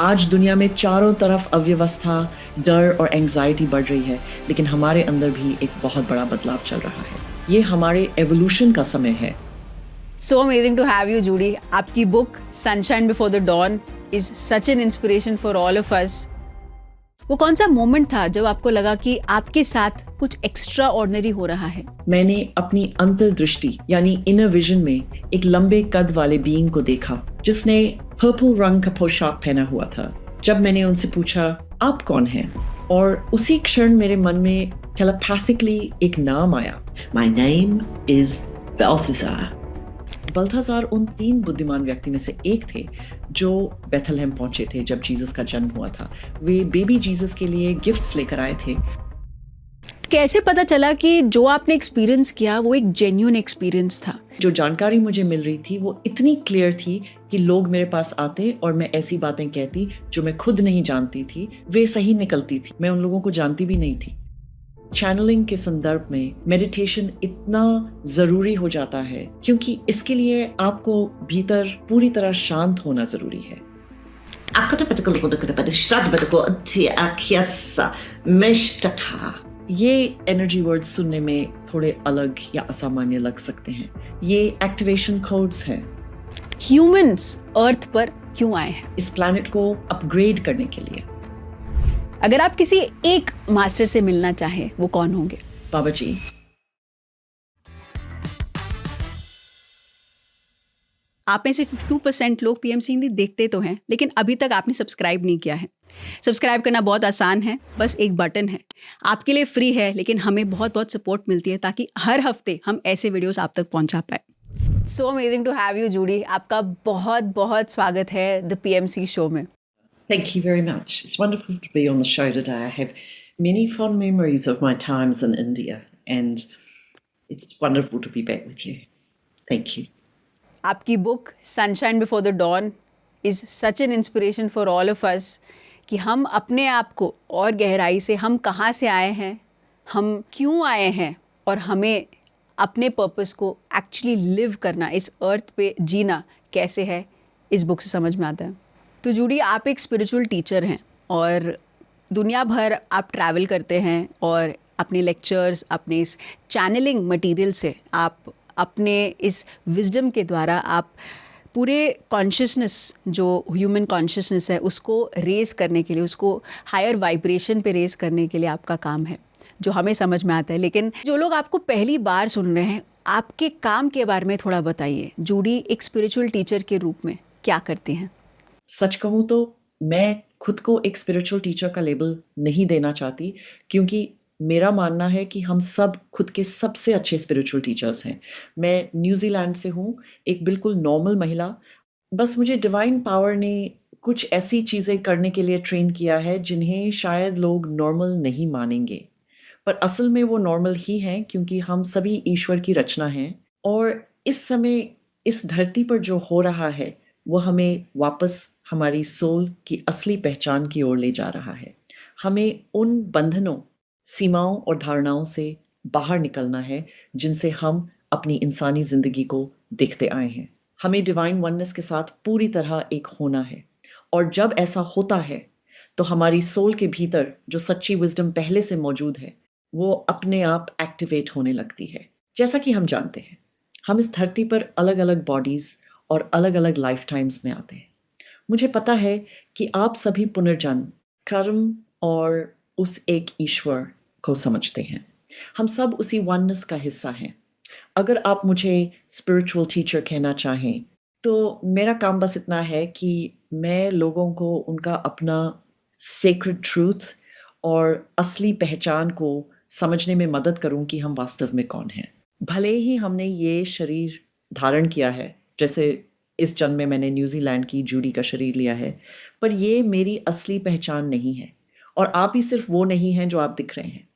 आज दुनिया में चारों तरफ अव्यवस्था, डर और एंग्जाइटी बढ़ रही है, लेकिन हमारे अंदर भी एक बहुत बड़ा बदलाव चल रहा है। ये हमारे एवोल्यूशन का समय है। So amazing to have you, Judy. आपकी book Sunshine Before the Dawn is such an inspiration for all of us. वो कौन सा मोमेंट था जब आपको लगा कि आपके साथ कुछ एक्स्ट्रा ऑर्डिनरी हो रहा है? मैंने अपनी अंतर्दृष्टि यानी इनर विजन में एक लंबे कद वाले बीइंग को देखा जिसने पर्पल रंग का पोशाक पहना हुआ था। जब मैंने उनसे पूछा आप कौन हैं, और उसी क्षण मेरे मन में टेलीपैथिकली एक नाम आया, माय नेम इज बेल्थेज़ार। बल्थाजार उन 3 बुद्धिमान व्यक्ति में से एक थे जो बेथलहेम पहुंचे थे जब जीसस का जन्म हुआ था। वे बेबी जीसस के लिए गिफ्ट्स लेकर आए थे। कैसे पता चला कि जो आपने एक्सपीरियंस किया वो एक जेन्युइन एक्सपीरियंस था? जो जानकारी मुझे मिल रही थी वो इतनी क्लियर थी कि लोग मेरे पास आते और मैं ऐसी बातें कहती जो मैं खुद नहीं जानती थी, वे सही निकलती थी। मैं उन लोगों को जानती भी नहीं थी। चैनलिंग के संदर्भ में मेडिटेशन इतना जरूरी हो जाता है क्योंकि इसके लिए आपको भीतर पूरी तरह शांत होना जरूरी है। ये एनर्जी वर्ड्स सुनने में थोड़े अलग या असामान्य लग सकते हैं। ये एक्टिवेशन कोड्स हैं। ह्यूमंस अर्थ पर क्यों आए हैं? इस प्लैनेट को अपग्रेड करने के लिए। अगर आप किसी एक मास्टर से मिलना चाहें, वो कौन होंगे? बाबा जी। आप में से 52% लोग पीएमसी हिंदी देखते तो हैं, लेकिन अभी तक आपने सब्सक्राइब नहीं किया है। सब्सक्राइब करना बहुत आसान है, बस एक बटन है। आपके लिए फ्री है, लेकिन हमें बहुत बहुत सपोर्ट मिलती है ताकि हर हफ्ते हम ऐसे वीडियोस आप तक पहुंचा पाए। So amazing to have you, Judy. आपका बहुत बहुत स्वागत है द पीएमसी शो में। Thank you very much. It's wonderful to be on the show today. I have many fond memories of my times in India, and it's wonderful to be back with you. Thank you. आपकी book Sunshine Before the Dawn is such an inspiration for all of us कि हम अपने आप को और गहराई से, हम कहाँ से आए हैं, हम क्यों आए हैं, और हमें अपने पर्पस को एक्चुअली लिव करना, इस अर्थ पे जीना कैसे है, इस बुक से समझ में आता है। तो जूडी, आप एक स्पिरिचुअल टीचर हैं और दुनिया भर आप ट्रैवल करते हैं और अपने लेक्चर्स, अपने इस चैनलिंग मटेरियल से, आप अपने इस विजडम के द्वारा आप पूरे कॉन्शियसनेस, जो ह्यूमन कॉन्शियसनेस है, उसको रेज करने के लिए, उसको हायर वाइब्रेशन पे रेज करने के लिए आपका काम है, जो हमें समझ में आता है। लेकिन जो लोग आपको पहली बार सुन रहे हैं, आपके काम के बारे में थोड़ा बताइए। जूडी एक स्पिरिचुअल टीचर के रूप में क्या करती हैं? सच कहूँ तो मैं खुद को एक स्पिरिचुअल टीचर का लेबल नहीं देना चाहती, क्योंकि मेरा मानना है कि हम सब खुद के सबसे अच्छे स्पिरिचुअल टीचर्स हैं। मैं न्यूजीलैंड से हूँ, एक बिल्कुल नॉर्मल महिला। बस मुझे डिवाइन पावर ने कुछ ऐसी चीज़ें करने के लिए ट्रेन किया है जिन्हें शायद लोग नॉर्मल नहीं मानेंगे, पर असल में वो नॉर्मल ही हैं, क्योंकि हम सभी ईश्वर की रचना हैं। और इस समय इस धरती पर जो हो रहा है वो हमें वापस हमारी सोल की असली पहचान की ओर ले जा रहा है। हमें उन बंधनों, सीमाओं और धारणाओं से बाहर निकलना है जिनसे हम अपनी इंसानी जिंदगी को देखते आए हैं। हमें डिवाइन वननेस के साथ पूरी तरह एक होना है, और जब ऐसा होता है तो हमारी सोल के भीतर जो सच्ची विजडम पहले से मौजूद है वो अपने आप एक्टिवेट होने लगती है। जैसा कि हम जानते हैं, हम इस धरती पर अलग अलग बॉडीज और अलग अलग लाइफ टाइम्स में आते हैं। मुझे पता है कि आप सभी पुनर्जन्म, कर्म और उस एक ईश्वर को समझते हैं। हम सब उसी वननेस का हिस्सा हैं। अगर आप मुझे स्पिरिचुअल टीचर कहना चाहें तो मेरा काम बस इतना है कि मैं लोगों को उनका अपना सेक्रेड ट्रूथ और असली पहचान को समझने में मदद करूं कि हम वास्तव में कौन हैं। भले ही हमने ये शरीर धारण किया है, जैसे इस जन्म में मैंने न्यूजीलैंड की जूडी का शरीर लिया है, पर ये मेरी असली पहचान नहीं है, और आप ही सिर्फ वो नहीं हैं जो आप दिख रहे हैं।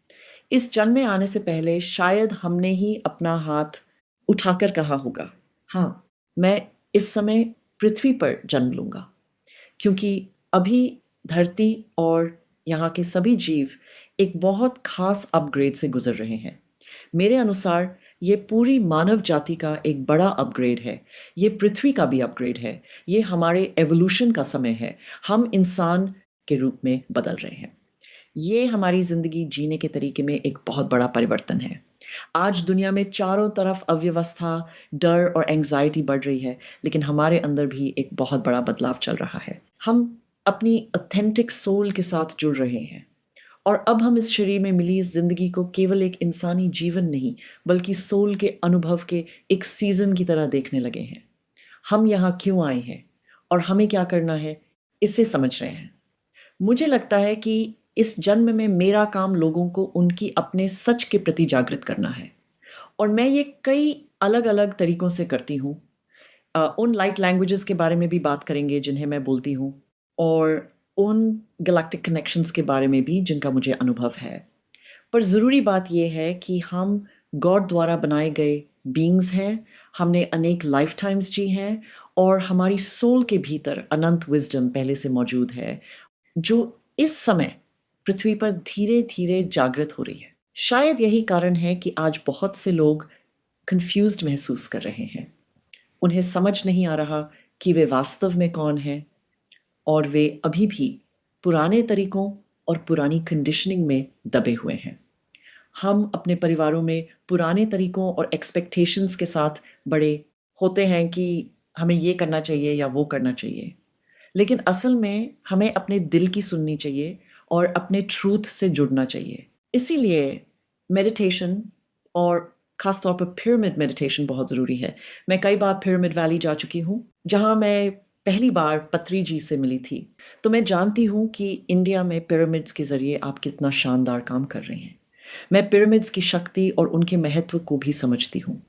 इस जन्म में आने से पहले शायद हमने ही अपना हाथ उठाकर कहा होगा, हाँ, मैं इस समय पृथ्वी पर जन्म लूँगा, क्योंकि अभी धरती और यहाँ के सभी जीव एक बहुत खास अपग्रेड से गुजर रहे हैं। मेरे अनुसार ये पूरी मानव जाति का एक बड़ा अपग्रेड है। ये पृथ्वी का भी अपग्रेड है। ये हमारे एवोल्यूशन का समय है। हम इंसान के रूप में बदल रहे हैं। ये हमारी ज़िंदगी जीने के तरीके में एक बहुत बड़ा परिवर्तन है। आज दुनिया में चारों तरफ अव्यवस्था, डर और एंग्जाइटी बढ़ रही है, लेकिन हमारे अंदर भी एक बहुत बड़ा बदलाव चल रहा है। हम अपनी ऑथेंटिक सोल के साथ जुड़ रहे हैं और अब हम इस शरीर में मिली इस ज़िंदगी को केवल एक इंसानी जीवन नहीं, बल्कि सोल के अनुभव के एक सीज़न की तरह देखने लगे हैं। हम यहाँ क्यों आए हैं और हमें क्या करना है, इसे समझ रहे हैं। मुझे लगता है कि इस जन्म में मेरा काम लोगों को उनकी अपने सच के प्रति जागृत करना है और मैं ये कई अलग-अलग तरीकों से करती हूँ। उन लाइट लैंग्वेजेस के बारे में भी बात करेंगे जिन्हें मैं बोलती हूँ और उन गैलेक्टिक कनेक्शंस के बारे में भी जिनका मुझे अनुभव है। पर ज़रूरी बात यह है कि हम गॉड द्वारा बनाए गए बीइंग्स हैं, हमने अनेक लाइफ टाइम्स जी हैं और हमारी सोल के भीतर अनंत विज़डम पहले से मौजूद है, जो इस समय पृथ्वी पर धीरे-धीरे जागृत हो रही है। शायद यही कारण है कि आज बहुत से लोग कन्फ्यूज़्ड महसूस कर रहे हैं। उन्हें समझ नहीं आ रहा कि वे वास्तव में कौन हैं और वे अभी भी पुराने तरीकों और पुरानी कंडीशनिंग में दबे हुए हैं। हम अपने परिवारों में पुराने तरीकों और एक्सपेक्टेशंस के साथ बड़े होते हैं कि हमें ये करना चाहिए या वो करना चाहिए। लेकिन असल में हमें अपने दिल की सुननी चाहिए और अपने ट्रूथ से जुड़ना चाहिए। इसीलिए मेडिटेशन और ख़ास तौर पर पिरामिड मेडिटेशन बहुत ज़रूरी है। मैं कई बार पिरामिड वैली जा चुकी हूँ, जहाँ मैं पहली बार पत्री जी से मिली थी। तो मैं जानती हूँ कि इंडिया में पिरामिड्स के ज़रिए आप कितना शानदार काम कर रहे हैं। मैं पिरामिड्स की शक्ति और उनके महत्व को भी समझती हूँ।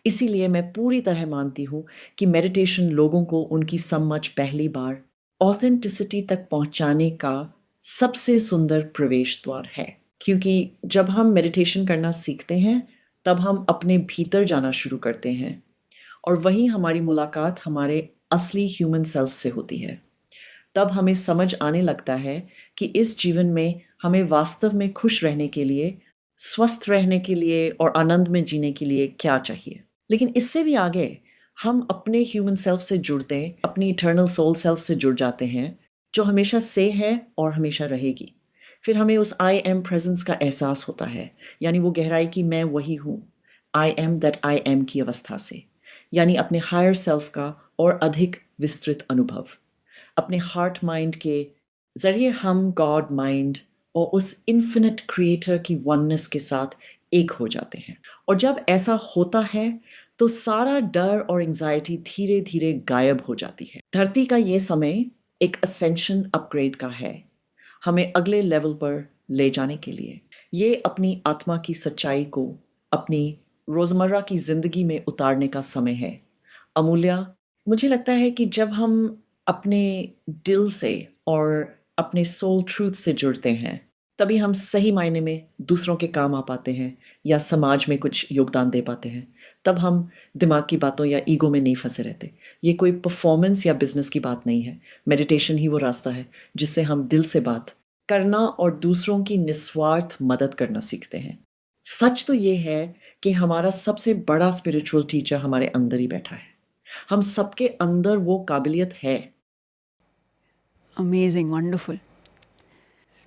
इसीलिए मैं पूरी तरह मानती हूँ कि मेडिटेशन लोगों को उनकी समझ पहली बार ऑथेंटिसिटी तक पहुँचाने का सबसे सुंदर प्रवेश द्वार है। क्योंकि जब हम मेडिटेशन करना सीखते हैं, तब हम अपने भीतर जाना शुरू करते हैं और वहीं हमारी मुलाकात हमारे असली ह्यूमन सेल्फ से होती है। तब हमें समझ आने लगता है कि इस जीवन में हमें वास्तव में खुश रहने के लिए, स्वस्थ रहने के लिए और आनंद में जीने के लिए क्या चाहिए। लेकिन इससे भी आगे हम अपने ह्यूमन सेल्फ से जुड़ते, अपनी इटर्नल सोल सेल्फ से जुड़ जाते हैं, जो हमेशा से है और हमेशा रहेगी। फिर हमें उस आई एम प्रेजेंस का एहसास होता है, यानी वो गहराई कि मैं वही हूँ, I am that I am की अवस्था से, यानी अपने हायर सेल्फ का और अधिक विस्तृत अनुभव। अपने हार्ट माइंड के ज़रिए हम गॉड माइंड और उस इन्फिनिट क्रिएटर की वननेस के साथ एक हो जाते हैं। और जब ऐसा होता है तो सारा डर और एंग्जाइटी धीरे धीरे गायब हो जाती है। धरती का ये समय एक असेंशन अपग्रेड का है, हमें अगले लेवल पर ले जाने के लिए। ये अपनी आत्मा की सच्चाई को अपनी रोज़मर्रा की ज़िंदगी में उतारने का समय है। अमूल्या, मुझे लगता है कि जब हम अपने दिल से और अपने सोल ट्रूथ से जुड़ते हैं, तभी हम सही मायने में दूसरों के काम आ पाते हैं या समाज में कुछ योगदान दे पाते हैं। तब हम दिमाग की बातों या ईगो में नहीं फंसे रहते। ये कोई परफॉर्मेंस या बिजनेस की बात नहीं है। मेडिटेशन ही वो रास्ता है जिससे हम दिल से बात करना और दूसरों की निस्वार्थ मदद करना सीखते हैं। सच तो ये है कि हमारा सबसे बड़ा स्पिरिचुअल टीचर हमारे अंदर ही बैठा है। हम सबके अंदर वो काबिलियत है। Amazing, wonderful.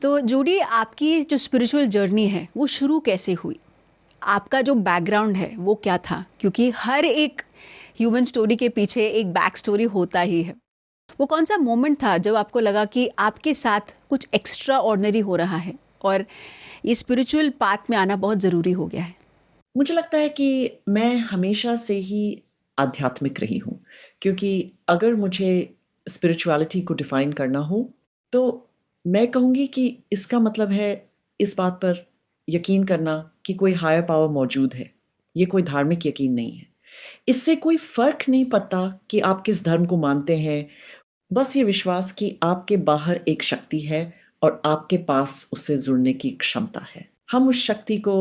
तो जूडी, आपकी जो स्पिरिचुअल जर्नी है वो शुरू कैसे हुई? आपका जो बैकग्राउंड है वो क्या था? क्योंकि हर एक ह्यूमन स्टोरी के पीछे एक बैक स्टोरी होता ही है। वो कौन सा मोमेंट था जब आपको लगा कि आपके साथ कुछ एक्स्ट्रा ऑर्डिनरी हो रहा है और ये स्पिरिचुअल पाथ में आना बहुत ज़रूरी हो गया है? मुझे लगता है कि मैं हमेशा से ही आध्यात्मिक रही हूँ, क्योंकि अगर मुझे स्पिरिचुअलिटी को डिफाइन करना हो तो मैं कहूँगी कि इसका मतलब है इस बात पर यकीन करना कि कोई हायर पावर मौजूद है। ये कोई धार्मिक यकीन नहीं है। इससे कोई फ़र्क नहीं पड़ता कि आप किस धर्म को मानते हैं। बस ये विश्वास कि आपके बाहर एक शक्ति है और आपके पास उससे जुड़ने की क्षमता है। हम उस शक्ति को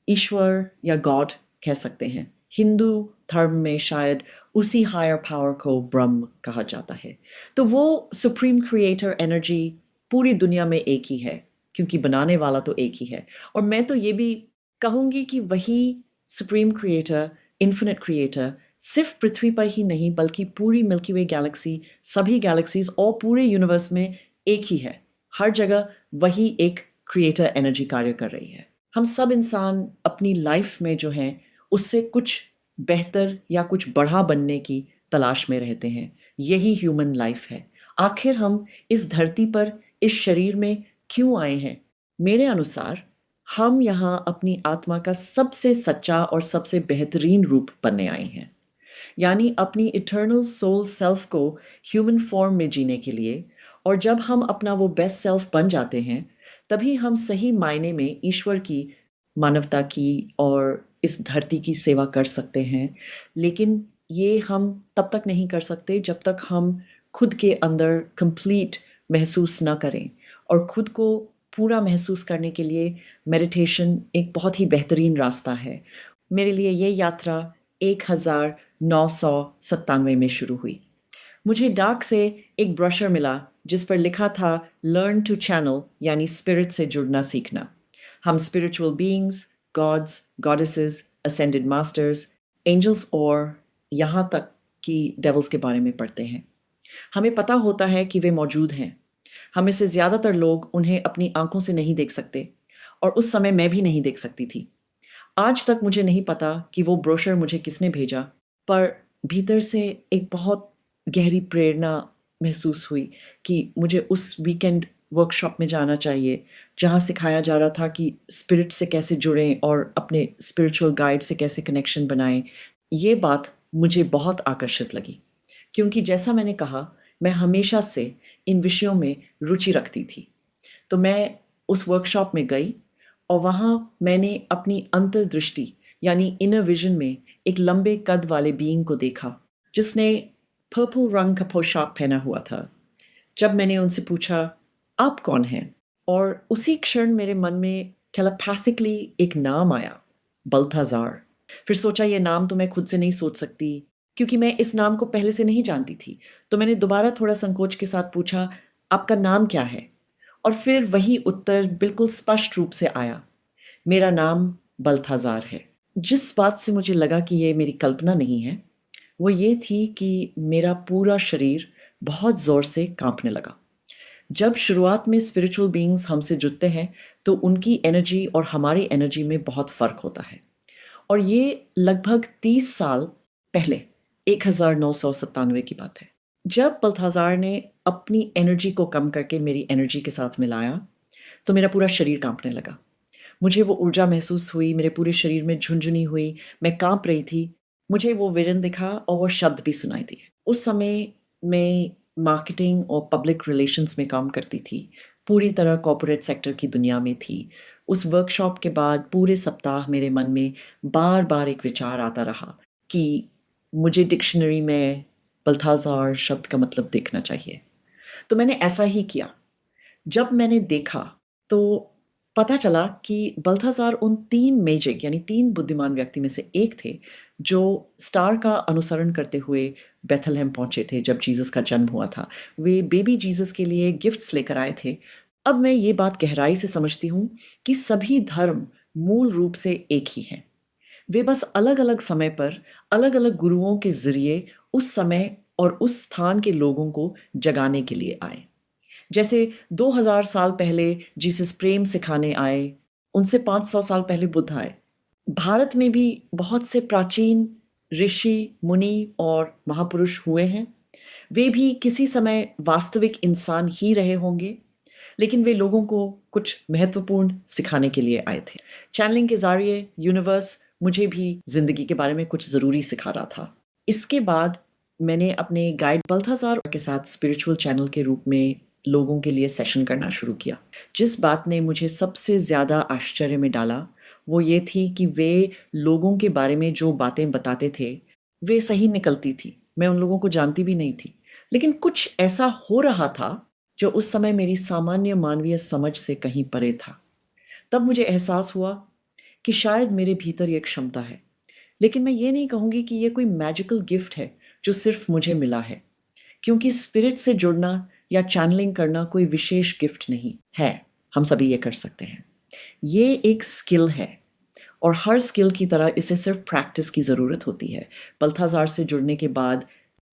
ईश्वर या गॉड कह सकते हैं। हिंदू धर्म में शायद उसी हायर पावर को ब्रह्म कहा जाता है। तो वो सुप्रीम क्रिएटर एनर्जी पूरी दुनिया में एक ही है, क्योंकि बनाने वाला तो एक ही है। और मैं तो ये भी कहूँगी कि वही सुप्रीम क्रिएटर, इन्फिनिट क्रिएटर सिर्फ पृथ्वी पर ही नहीं बल्कि पूरी मिल्की वे गैलेक्सी, सभी गैलेक्सीज और पूरे यूनिवर्स में एक ही है। हर जगह वही एक क्रिएटर एनर्जी कार्य कर रही है। हम सब इंसान अपनी लाइफ में जो हैं उससे कुछ बेहतर या कुछ बड़ा बनने की तलाश में रहते हैं। यही ह्यूमन लाइफ है। आखिर हम इस धरती पर इस शरीर में क्यों आए हैं? मेरे अनुसार हम यहाँ अपनी आत्मा का सबसे सच्चा और सबसे बेहतरीन रूप बनने आए हैं, यानी अपनी इटर्नल सोल सेल्फ को ह्यूमन फॉर्म में जीने के लिए। और जब हम अपना वो बेस्ट सेल्फ बन जाते हैं तभी हम सही मायने में ईश्वर की, मानवता की और इस धरती की सेवा कर सकते हैं। लेकिन ये हम तब तक नहीं कर सकते जब तक हम खुद के अंदर कंप्लीट महसूस ना करें। और खुद को पूरा महसूस करने के लिए मेडिटेशन एक बहुत ही बेहतरीन रास्ता है। मेरे लिए ये यात्रा 1997 में शुरू हुई। मुझे डाक से एक ब्रोशर मिला जिस पर लिखा था लर्न टू चैनल, यानी स्पिरिट से जुड़ना सीखना। हम spiritual beings, gods, goddesses, ascended masters, angels और यहाँ तक कि डेवल्स के बारे में पढ़ते हैं। हमें पता होता है कि वे मौजूद हैं। हमें से ज़्यादातर लोग उन्हें अपनी आंखों से नहीं देख सकते और उस समय मैं भी नहीं देख सकती थी। आज तक मुझे नहीं पता कि वो ब्रोशर मुझे किसने भेजा, पर भीतर से एक बहुत गहरी प्रेरणा महसूस हुई कि मुझे उस वीकेंड वर्कशॉप में जाना चाहिए जहाँ सिखाया जा रहा था कि स्पिरिट से कैसे जुड़ें और अपने स्पिरिचुअल गाइड से कैसे कनेक्शन बनाएं। ये बात मुझे बहुत आकर्षित लगी क्योंकि जैसा मैंने कहा, मैं हमेशा से इन विषयों में रुचि रखती थी। तो मैं उस वर्कशॉप में गई और वहाँ मैंने अपनी अंतर्दृष्टि यानी इनर विजन में एक लंबे कद वाले बीइंग को देखा जिसने पर्पल रंग का पोशाक पहना हुआ था। जब मैंने उनसे पूछा आप कौन हैं, और उसी क्षण मेरे मन में टेलीपैथिकली एक नाम आया, बल्थाजार। फिर सोचा ये नाम तो मैं खुद से नहीं सोच सकती क्योंकि मैं इस नाम को पहले से नहीं जानती थी। तो मैंने दोबारा थोड़ा संकोच के साथ पूछा आपका नाम क्या है, और फिर वही उत्तर बिल्कुल स्पष्ट रूप से आया, मेरा नाम बल्थाजार है। जिस बात से मुझे लगा कि ये मेरी कल्पना नहीं है वो ये थी कि मेरा पूरा शरीर बहुत ज़ोर से कांपने लगा। जब शुरुआत में स्पिरिचुअल बीइंग्स हमसे जुड़ते हैं तो उनकी एनर्जी और हमारी एनर्जी में बहुत फ़र्क होता है। और ये लगभग 30 साल पहले 1997 की बात है। जब बल्थाजार ने अपनी एनर्जी को कम करके मेरी एनर्जी के साथ मिलाया तो मेरा पूरा शरीर कांपने लगा। मुझे वो ऊर्जा महसूस हुई, मेरे पूरे शरीर में झुंझुनी हुई, मैं कांप रही थी। मुझे वो विजन दिखा और वो शब्द भी सुनाई दिए। उस समय मैं मार्केटिंग और पब्लिक रिलेशंस में काम करती थी, पूरी तरह कॉर्पोरेट सेक्टर की दुनिया में थी। उस वर्कशॉप के बाद पूरे सप्ताह मेरे मन में बार बार एक विचार आता रहा कि मुझे डिक्शनरी में बल्थाजार शब्द का मतलब देखना चाहिए। तो मैंने ऐसा ही किया। जब मैंने देखा तो पता चला कि बल्थाजार उन 3 मेजिक यानी 3 बुद्धिमान व्यक्ति में से एक थे जो स्टार का अनुसरण करते हुए बेथलहेम पहुंचे थे जब जीसस का जन्म हुआ था। वे बेबी जीसस के लिए गिफ्ट्स लेकर आए थे। अब मैं ये बात गहराई से समझती हूँ कि सभी धर्म मूल रूप से एक ही हैं। वे बस अलग अलग समय पर अलग अलग गुरुओं के जरिए उस समय और उस स्थान के लोगों को जगाने के लिए आए। जैसे 2000 साल पहले जीसस प्रेम सिखाने आए, उनसे 500 साल पहले बुद्ध आए। भारत में भी बहुत से प्राचीन ऋषि, मुनि और महापुरुष हुए हैं। वे भी किसी समय वास्तविक इंसान ही रहे होंगे, लेकिन वे लोगों को कुछ महत्वपूर्ण सिखाने के लिए आए थे। चैनलिंग के जरिए यूनिवर्स मुझे भी जिंदगी के बारे में कुछ ज़रूरी सिखा रहा था। इसके बाद मैंने अपने गाइड बल्थाजार के साथ स्पिरिचुअल चैनल के रूप में लोगों के लिए सेशन करना शुरू किया। जिस बात ने मुझे सबसे ज़्यादा आश्चर्य में डाला वो ये थी कि वे लोगों के बारे में जो बातें बताते थे वे सही निकलती थी। मैं उन लोगों को जानती भी नहीं थी, लेकिन कुछ ऐसा हो रहा था जो उस समय मेरी सामान्य मानवीय समझ से कहीं परे था। तब मुझे एहसास हुआ कि शायद मेरे भीतर ये क्षमता है, लेकिन मैं ये नहीं कहूँगी कि ये कोई मैजिकल गिफ्ट है जो सिर्फ मुझे मिला है, क्योंकि स्पिरिट से जुड़ना या चैनलिंग करना कोई विशेष गिफ्ट नहीं है। हम सभी ये कर सकते हैं। ये एक स्किल है और हर स्किल की तरह इसे सिर्फ प्रैक्टिस की ज़रूरत होती है। बल्थाज़ार से जुड़ने के बाद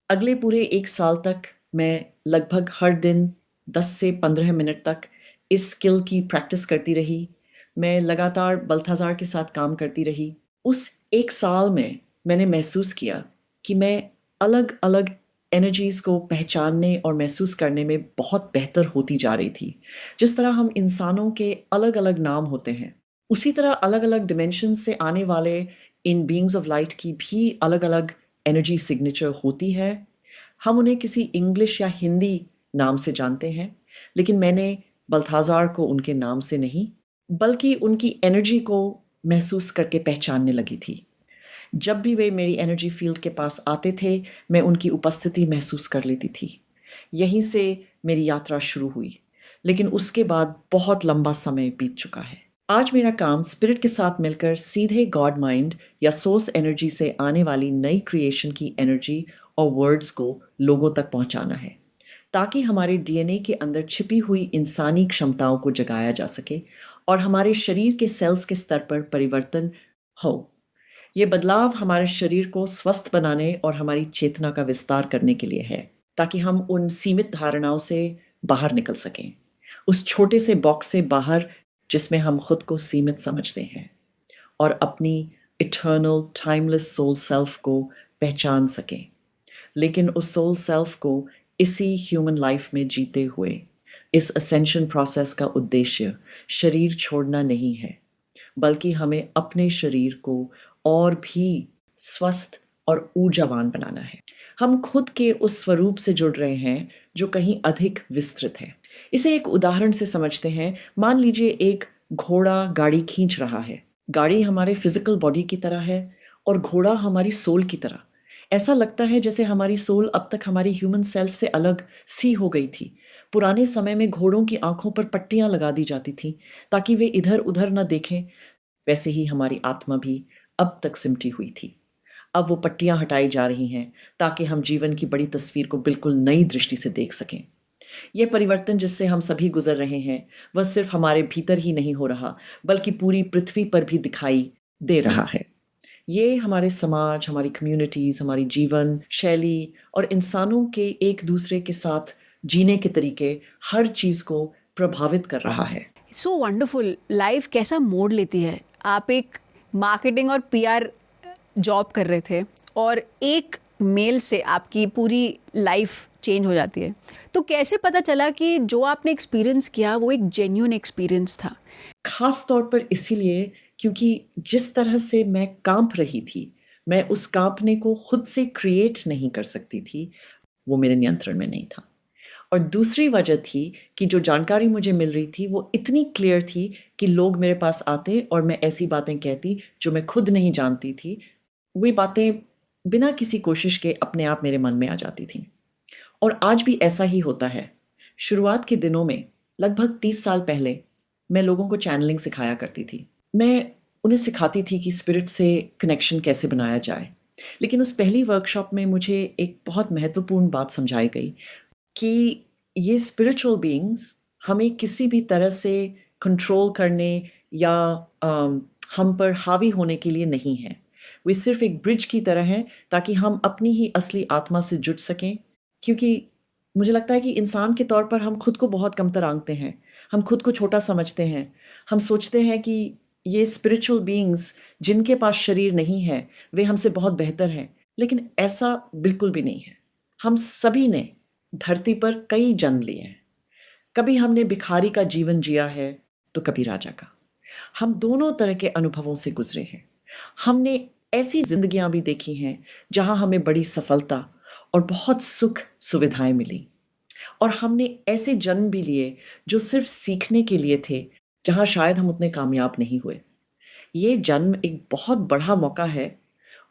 अगले पूरे 1 साल तक मैं लगभग हर दिन 10 से 15 मिनट तक इस स्किल की प्रैक्टिस करती रही। मैं लगातार बल्थाज़ार के साथ काम करती रही। उस 1 साल में मैंने महसूस किया कि मैं अलग-अलग एनर्जीज़ को पहचानने और महसूस करने में बहुत बेहतर होती जा रही थी। जिस तरह हम इंसानों के अलग-अलग नाम होते हैं, उसी तरह अलग-अलग डिमेंशन से आने वाले इन बीइंग्स ऑफ लाइट की भी अलग-अलग एनर्जी सिग्नेचर होती है। हम उन्हें किसी इंग्लिश या हिंदी नाम से जानते हैं, लेकिन मैंने बल्थाज़ार को उनके नाम से नहीं, बल्कि उनकी एनर्जी को महसूस करके पहचानने लगी थी। जब भी वे मेरी एनर्जी फील्ड के पास आते थे, मैं उनकी उपस्थिति महसूस कर लेती थी। यहीं से मेरी यात्रा शुरू हुई, लेकिन उसके बाद बहुत लंबा समय बीत चुका है। आज मेरा काम स्पिरिट के साथ मिलकर सीधे गॉड माइंड या सोर्स एनर्जी से आने वाली नई क्रिएशन की एनर्जी और वर्ड्स को लोगों तक पहुंचाना है, ताकि हमारे डीएनए के अंदर छिपी हुई इंसानी क्षमताओं को जगाया जा सके और हमारे शरीर के सेल्स के स्तर पर परिवर्तन हो। ये बदलाव हमारे शरीर को स्वस्थ बनाने और हमारी चेतना का विस्तार करने के लिए है, ताकि हम उन सीमित धारणाओं से बाहर निकल सकें, उस छोटे से बॉक्स से बाहर जिसमें हम खुद को सीमित समझते हैं, और अपनी इटर्नल टाइमलेस सोल सेल्फ को पहचान सकें। लेकिन उस सोल सेल्फ को इसी ह्यूमन लाइफ में जीते हुए इस असेंशन प्रोसेस का उद्देश्य शरीर छोड़ना नहीं है, बल्कि हमें अपने शरीर को और भी स्वस्थ और ऊर्जावान बनाना है। हम खुद के उस स्वरूप से जुड़ रहे हैं जो कहीं अधिक विस्तृत है। इसे एक उदाहरण से समझते हैं। मान लीजिए एक घोड़ा गाड़ी खींच रहा है। गाड़ी हमारे फिजिकल बॉडी की तरह है और घोड़ा हमारी सोल की तरह। ऐसा लगता है जैसे हमारी सोल अब तक हमारी ह्यूमन सेल्फ से अलग सी हो गई थी। पुराने समय में घोड़ों की आंखों पर पट्टियां लगा दी जाती थीं ताकि वे इधर उधर न देखें। वैसे ही हमारी आत्मा भी अब तक सिमटी हुई थी। अब वो पट्टियां हटाई जा रही हैं ताकि हम जीवन की बड़ी तस्वीर को बिल्कुल नई दृष्टि से देख सकें। ये परिवर्तन जिससे हम सभी गुजर रहे हैं, वह सिर्फ हमारे भीतर ही नहीं हो रहा, बल्कि पूरी पृथ्वी पर भी दिखाई दे रहा है। ये हमारे समाज, हमारी कम्युनिटीज, हमारी जीवन शैली और इंसानों के एक दूसरे के साथ जीने के तरीके, हर चीज को प्रभावित कर रहा है। So wonderful. लाइफ कैसा मोड़ लेती है। आप एक मार्केटिंग और पीआर जॉब कर रहे थे और एक मेल से आपकी पूरी लाइफ चेंज हो जाती है। तो कैसे पता चला कि जो आपने एक्सपीरियंस किया वो एक जेन्युइन एक्सपीरियंस था? खास तौर पर इसीलिए क्योंकि जिस तरह से मैं कांप रही थी, मैं उस कांपने को खुद से क्रिएट नहीं कर सकती थी, वो मेरे नियंत्रण में नहीं था। और दूसरी वजह थी कि जो जानकारी मुझे मिल रही थी वो इतनी क्लियर थी कि लोग मेरे पास आते और मैं ऐसी बातें कहती जो मैं खुद नहीं जानती थी। वे बातें बिना किसी कोशिश के अपने आप मेरे मन में आ जाती थीं। और आज भी ऐसा ही होता है। शुरुआत के दिनों में, लगभग 30 साल पहले, मैं लोगों को चैनलिंग सिखाया करती थी। मैं उन्हें सिखाती थी कि स्पिरिट से कनेक्शन कैसे बनाया जाए। लेकिन उस पहली वर्कशॉप में मुझे एक बहुत महत्वपूर्ण बात समझाई गई कि ये स्पिरिचुअल बीइंग्स हमें किसी भी तरह से कंट्रोल करने या हम पर हावी होने के लिए नहीं हैं। वे सिर्फ एक ब्रिज की तरह हैं ताकि हम अपनी ही असली आत्मा से जुड़ सकें। क्योंकि मुझे लगता है कि इंसान के तौर पर हम खुद को बहुत कमतर आंकते हैं। हम खुद को छोटा समझते हैं। हम सोचते हैं कि ये स्पिरिचुअल बीइंग्स जिनके पास शरीर नहीं है, वे हमसे बहुत बेहतर हैं। लेकिन ऐसा बिल्कुल भी नहीं है। हम सभी ने धरती पर कई जन्म लिए हैं। कभी हमने भिखारी का जीवन जिया है तो कभी राजा का। हम दोनों तरह के अनुभवों से गुजरे हैं। हमने ऐसी जिंदगियां भी देखी हैं जहां हमें बड़ी सफलता और बहुत सुख सुविधाएं मिली। और हमने ऐसे जन्म भी लिए जो सिर्फ सीखने के लिए थे, जहां शायद हम उतने कामयाब नहीं हुए। ये जन्म एक बहुत बड़ा मौका है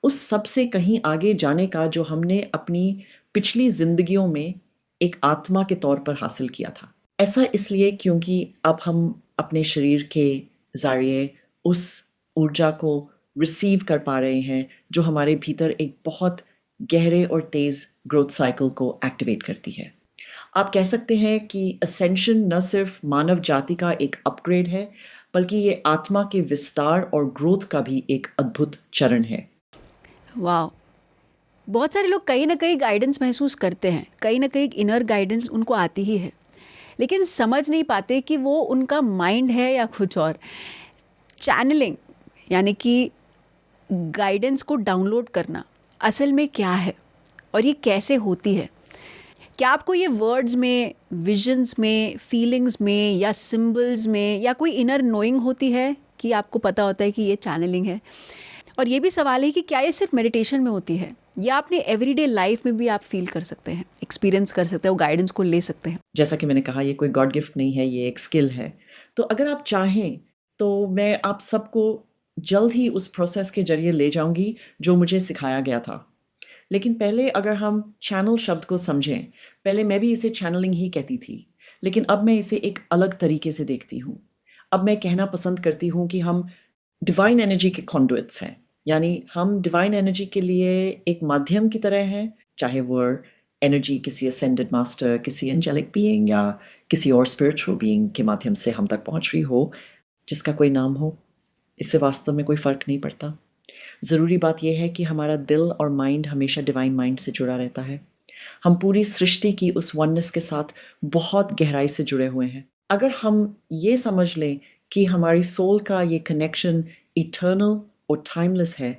उस सब से कहीं आगे जाने का जो हमने अपनी पिछली जिंदगियों में एक आत्मा के तौर पर हासिल किया था। ऐसा इसलिए क्योंकि अब हम अपने शरीर के ज़रिए उस ऊर्जा को रिसीव कर पा रहे हैं जो हमारे भीतर एक बहुत गहरे और तेज़ ग्रोथ साइकिल को एक्टिवेट करती है। आप कह सकते हैं कि असेंशन न सिर्फ मानव जाति का एक अपग्रेड है, बल्कि ये आत्मा के विस्तार और ग्रोथ का भी एक अद्भुत चरण है। वाह! बहुत सारे लोग कहीं न कहीं गाइडेंस महसूस करते हैं, कहीं न कहीं इनर गाइडेंस उनको आती ही है, लेकिन समझ नहीं पाते कि वो उनका माइंड है या कुछ और। चैनलिंग यानी कि गाइडेंस को डाउनलोड करना असल में क्या है और ये कैसे होती है? क्या आपको ये वर्ड्स में, विजन्स में, फीलिंग्स में या सिंबल्स में या कोई इनर नोइंग होती है कि आपको पता होता है कि ये चैनलिंग है? और ये भी सवाल है कि क्या ये सिर्फ मेडिटेशन में होती है या अपने एवरीडे लाइफ में भी आप फील कर सकते हैं, एक्सपीरियंस कर सकते हैं, वो गाइडेंस को ले सकते हैं? जैसा कि मैंने कहा, ये कोई गॉड गिफ्ट नहीं है, ये एक स्किल है। तो अगर आप चाहें तो मैं आप सबको जल्द ही उस प्रोसेस के ज़रिए ले जाऊँगी जो मुझे सिखाया गया था। लेकिन पहले अगर हम चैनल शब्द को समझें, पहले मैं भी इसे चैनलिंग ही कहती थी, लेकिन अब मैं इसे एक अलग तरीके से देखती हूँ। अब मैं कहना पसंद करती हूँ कि हम डिवाइन एनर्जी के कॉन्डुइट्स हैं, यानी हम डिवाइन एनर्जी के लिए एक माध्यम की तरह हैं, चाहे वो एनर्जी किसी असेंडेड मास्टर, किसी एंजेलिक बीइंग या किसी और स्पिरिचुअल बीइंग के माध्यम से हम तक पहुँच रही हो, जिसका कोई नाम हो, इससे वास्तव में कोई फ़र्क नहीं पड़ता। ज़रूरी बात यह है कि हमारा दिल और माइंड हमेशा डिवाइन माइंड से जुड़ा रहता है। हम पूरी सृष्टि की उस वननेस के साथ बहुत गहराई से जुड़े हुए हैं। अगर हम ये समझ लें कि हमारी सोल का ये कनेक्शन इटर्नल और टाइमलेस है,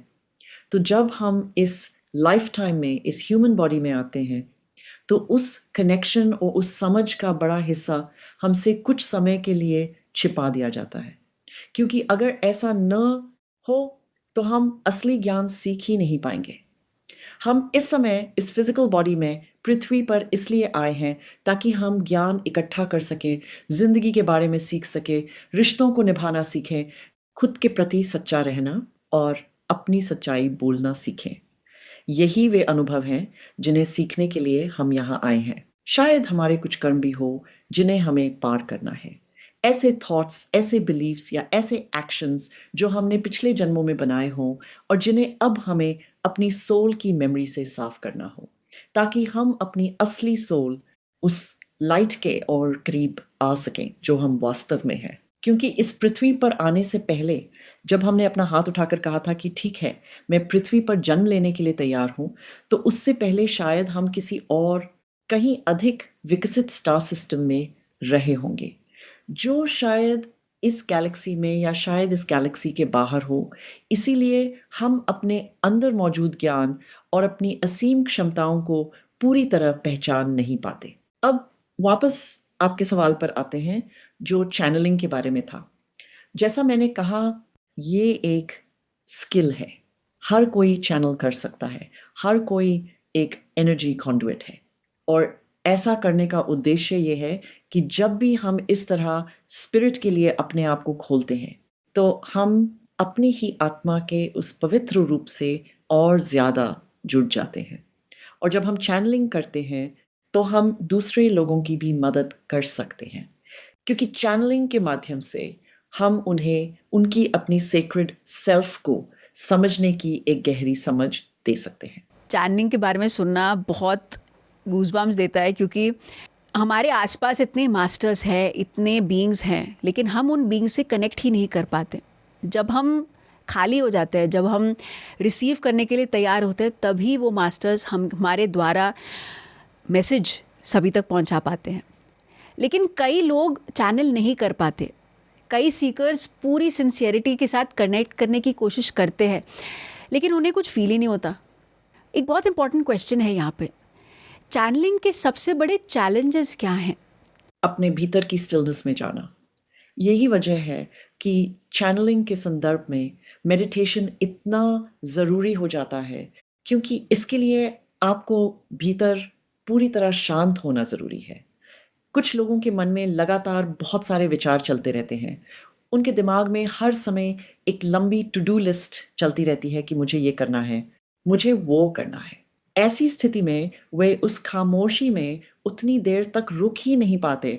तो जब हम इस लाइफ टाइम में, इस ह्यूमन बॉडी में आते हैं, तो उस कनेक्शन और उस समझ का बड़ा हिस्सा हमसे कुछ समय के लिए छिपा दिया जाता है। क्योंकि अगर ऐसा न हो तो हम असली ज्ञान सीख ही नहीं पाएंगे। हम इस समय इस फिजिकल बॉडी में पृथ्वी पर इसलिए आए हैं ताकि हम ज्ञान इकट्ठा कर सकें, जिंदगी के बारे में सीख सकें, रिश्तों को निभाना सीखें, खुद के प्रति सच्चा रहना और अपनी सच्चाई बोलना सीखें। यही वे अनुभव हैं जिन्हें सीखने के लिए हम यहाँ आए हैं। शायद हमारे कुछ कर्म भी हो जिन्हें हमें पार करना है। ऐसे थॉट्स, ऐसे बिलीव्स या ऐसे एक्शंस जो हमने पिछले जन्मों में बनाए हों और जिन्हें अब हमें अपनी सोल की मेमोरी से साफ करना हो, ताकि हम अपनी असली सोल, उस लाइट के और करीब आ सकें जो हम वास्तव में हैं। क्योंकि इस पृथ्वी पर आने से पहले जब हमने अपना हाथ उठाकर कहा था कि ठीक है, मैं पृथ्वी पर जन्म लेने के लिए तैयार हूँ, तो उससे पहले शायद हम किसी और कहीं अधिक विकसित स्टार सिस्टम में रहे होंगे, जो शायद इस गैलेक्सी में या शायद इस गैलेक्सी के बाहर हो। इसीलिए हम अपने अंदर मौजूद ज्ञान और अपनी असीम क्षमताओं को पूरी तरह पहचान नहीं पाते। अब वापस आपके सवाल पर आते हैं जो चैनलिंग के बारे में था। जैसा मैंने कहा, ये एक स्किल है। हर कोई चैनल कर सकता है, हर कोई एक एनर्जी कॉन्डुइट है। और ऐसा करने का उद्देश्य ये है कि जब भी हम इस तरह स्पिरिट के लिए अपने आप को खोलते हैं, तो हम अपनी ही आत्मा के उस पवित्र रूप से और ज़्यादा जुड़ जाते हैं। और जब हम चैनलिंग करते हैं, तो हम दूसरे लोगों की भी मदद कर सकते हैं, क्योंकि चैनलिंग के माध्यम से हम उन्हें उनकी अपनी सेक्रेड सेल्फ को समझने की एक गहरी समझ दे सकते हैं। चैनलिंग के बारे में सुनना बहुत गूज़बम्प्स देता है, क्योंकि हमारे आसपास इतने मास्टर्स हैं, इतने बीइंग्स हैं, लेकिन हम उन बीइंग्स से कनेक्ट ही नहीं कर पाते। जब हम खाली हो जाते हैं, जब हम रिसीव करने के लिए तैयार होते हैं, तभी वो मास्टर्स हमारे द्वारा मैसेज सभी तक पहुंचा पाते हैं। लेकिन कई लोग चैनल नहीं कर पाते। कई सीकर्स पूरी सिंसियरिटी के साथ कनेक्ट करने की कोशिश करते हैं, लेकिन उन्हें कुछ फील ही नहीं होता। एक बहुत इंपॉर्टेंट क्वेश्चन है यहाँ पे, चैनलिंग के सबसे बड़े चैलेंजेस क्या हैं? अपने भीतर की स्टिलनेस में जाना। यही वजह है कि चैनलिंग के संदर्भ में मेडिटेशन इतना ज़रूरी हो जाता है, क्योंकि इसके लिए आपको भीतर पूरी तरह शांत होना ज़रूरी है। कुछ लोगों के मन में लगातार बहुत सारे विचार चलते रहते हैं। उनके दिमाग में हर समय एक लंबी टू डू लिस्ट चलती रहती है कि मुझे ये करना है, मुझे वो करना है। ऐसी स्थिति में वे उस खामोशी में उतनी देर तक रुक ही नहीं पाते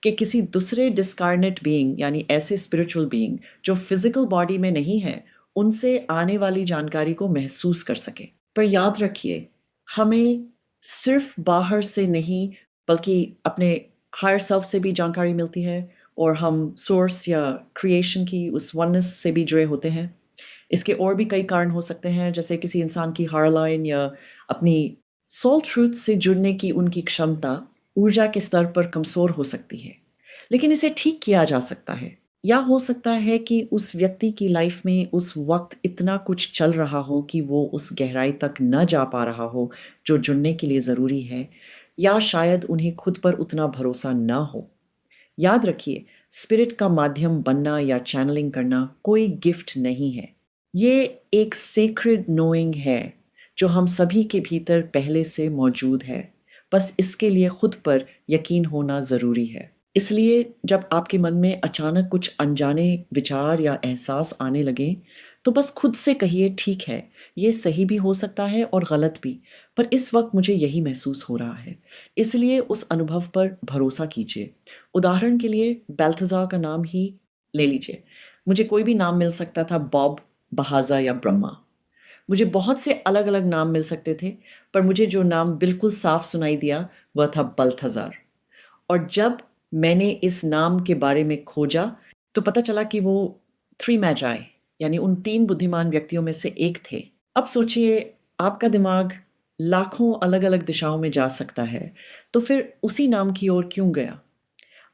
कि किसी दूसरे डिस्कार्नेट बीइंग, यानी ऐसे स्पिरिचुअल बीइंग जो फिजिकल बॉडी में नहीं है, उनसे आने वाली जानकारी को महसूस कर सके। पर याद रखिए, हमें सिर्फ बाहर से नहीं बल्कि अपने हायर सेल्फ से भी जानकारी मिलती है, और हम सोर्स या क्रिएशन की उस वननेस से भी जुड़े होते हैं। इसके और भी कई कारण हो सकते हैं, जैसे किसी इंसान की हार्ट लाइन या अपनी सोल ट्रूथ से जुड़ने की उनकी क्षमता ऊर्जा के स्तर पर कमज़ोर हो सकती है, लेकिन इसे ठीक किया जा सकता है। या हो सकता है कि उस व्यक्ति की लाइफ में उस वक्त इतना कुछ चल रहा हो कि वो उस गहराई तक न जा पा रहा हो जो जुड़ने के लिए ज़रूरी है, या शायद उन्हें खुद पर उतना भरोसा ना हो। याद रखिए, स्पिरिट का माध्यम बनना या चैनलिंग करना कोई गिफ्ट नहीं है। ये एक सेक्रेड नोइंग है जो हम सभी के भीतर पहले से मौजूद है। बस इसके लिए खुद पर यकीन होना ज़रूरी है। इसलिए जब आपके मन में अचानक कुछ अनजाने विचार या एहसास आने लगे, तो बस खुद से कहिए, ठीक है, ये सही भी हो सकता है और गलत भी, पर इस वक्त मुझे यही महसूस हो रहा है। इसलिए उस अनुभव पर भरोसा कीजिए। उदाहरण के लिए बेल्थज़ार का नाम ही ले लीजिए। मुझे कोई भी नाम मिल सकता था, बॉब, बहाज़ा या ब्रह्मा। मुझे बहुत से अलग-अलग नाम मिल सकते थे, पर मुझे जो नाम बिल्कुल साफ सुनाई दिया, वह था बल्थज़ार। और जब मैंने इस नाम के बारे में खोजा, तो पता चला कि वो थ्री मैजाई, यानी उन 3 बुद्धिमान व्यक्तियों में से एक थे। अब सोचिए, आपका दिमाग लाखों अलग-अलग दिशाओं में जा सकता है, तो फिर उसी नाम की ओर क्यों गया?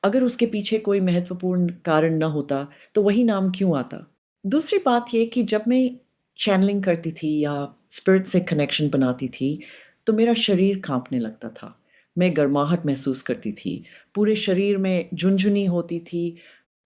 अगर उसके पीछे कोई महत्वपूर्ण कारण न होता, तो वही नाम क्यों आता? दूसरी बात ये कि जब मैं चैनलिंग करती थी या स्पिरिट से कनेक्शन बनाती थी, तो मेरा शरीर काँपने लगता था। मैं गर्माहट महसूस करती थी, पूरे शरीर में झुनझुनी होती थी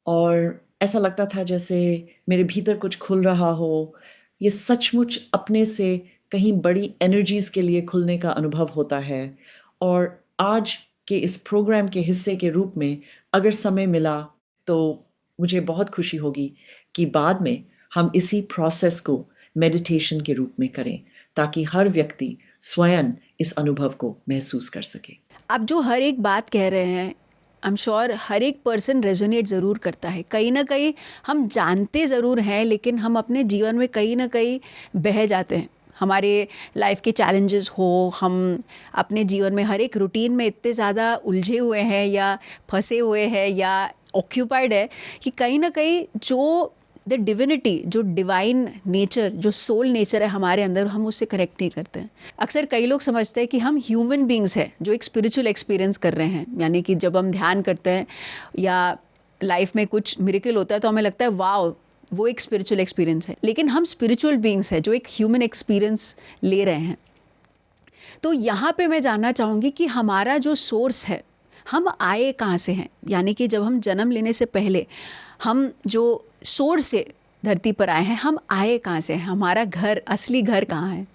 और ऐसा लगता था जैसे मेरे भीतर कुछ खुल रहा हो। ये सचमुच अपने से कहीं बड़ी एनर्जीज़ के लिए खुलने का अनुभव होता है। और आज के इस प्रोग्राम के हिस्से के रूप में अगर समय मिला, तो मुझे बहुत खुशी होगी कि बाद में हम इसी प्रोसेस को मेडिटेशन के रूप में करें, ताकि हर व्यक्ति स्वयं इस अनुभव को महसूस कर सके। आप जो हर एक बात कह रहे हैं, आई एम श्योर हर एक पर्सन रेजोनेट ज़रूर करता है। कहीं ना कहीं हम जानते ज़रूर हैं, लेकिन हम अपने जीवन में कहीं ना कहीं बह जाते हैं। हमारे लाइफ के चैलेंजेस हो, हम अपने जीवन में हर एक रूटीन में इतने ज़्यादा उलझे हुए हैं या फंसे हुए हैं या ऑक्यूपाइड है कि कहीं ना कहीं जो द डिविनिटी, जो डिवाइन नेचर, जो सोल नेचर है हमारे अंदर, हम उससे कनेक्ट नहीं करते हैं। अक्सर कई लोग समझते हैं कि हम ह्यूमन बींग्स हैं जो एक स्पिरिचुअल एक्सपीरियंस कर रहे हैं, यानी कि जब हम ध्यान करते हैं या लाइफ में कुछ मिरेकल होता है तो हमें लगता है वाओ, वो एक स्पिरिचुअल एक्सपीरियंस है। लेकिन हम स्पिरिचुअल बींग्स हैं जो एक ह्यूमन एक्सपीरियंस ले रहे हैं। तो यहाँ पे मैं जानना चाहूँगी कि हमारा जो सोर्स है, हम आए कहाँ से हैं? यानी कि जब हम जन्म लेने से पहले हम जो सोर्स से धरती पर आए हैं, हम आए कहाँ से हैं? हमारा घर, असली घर कहाँ है?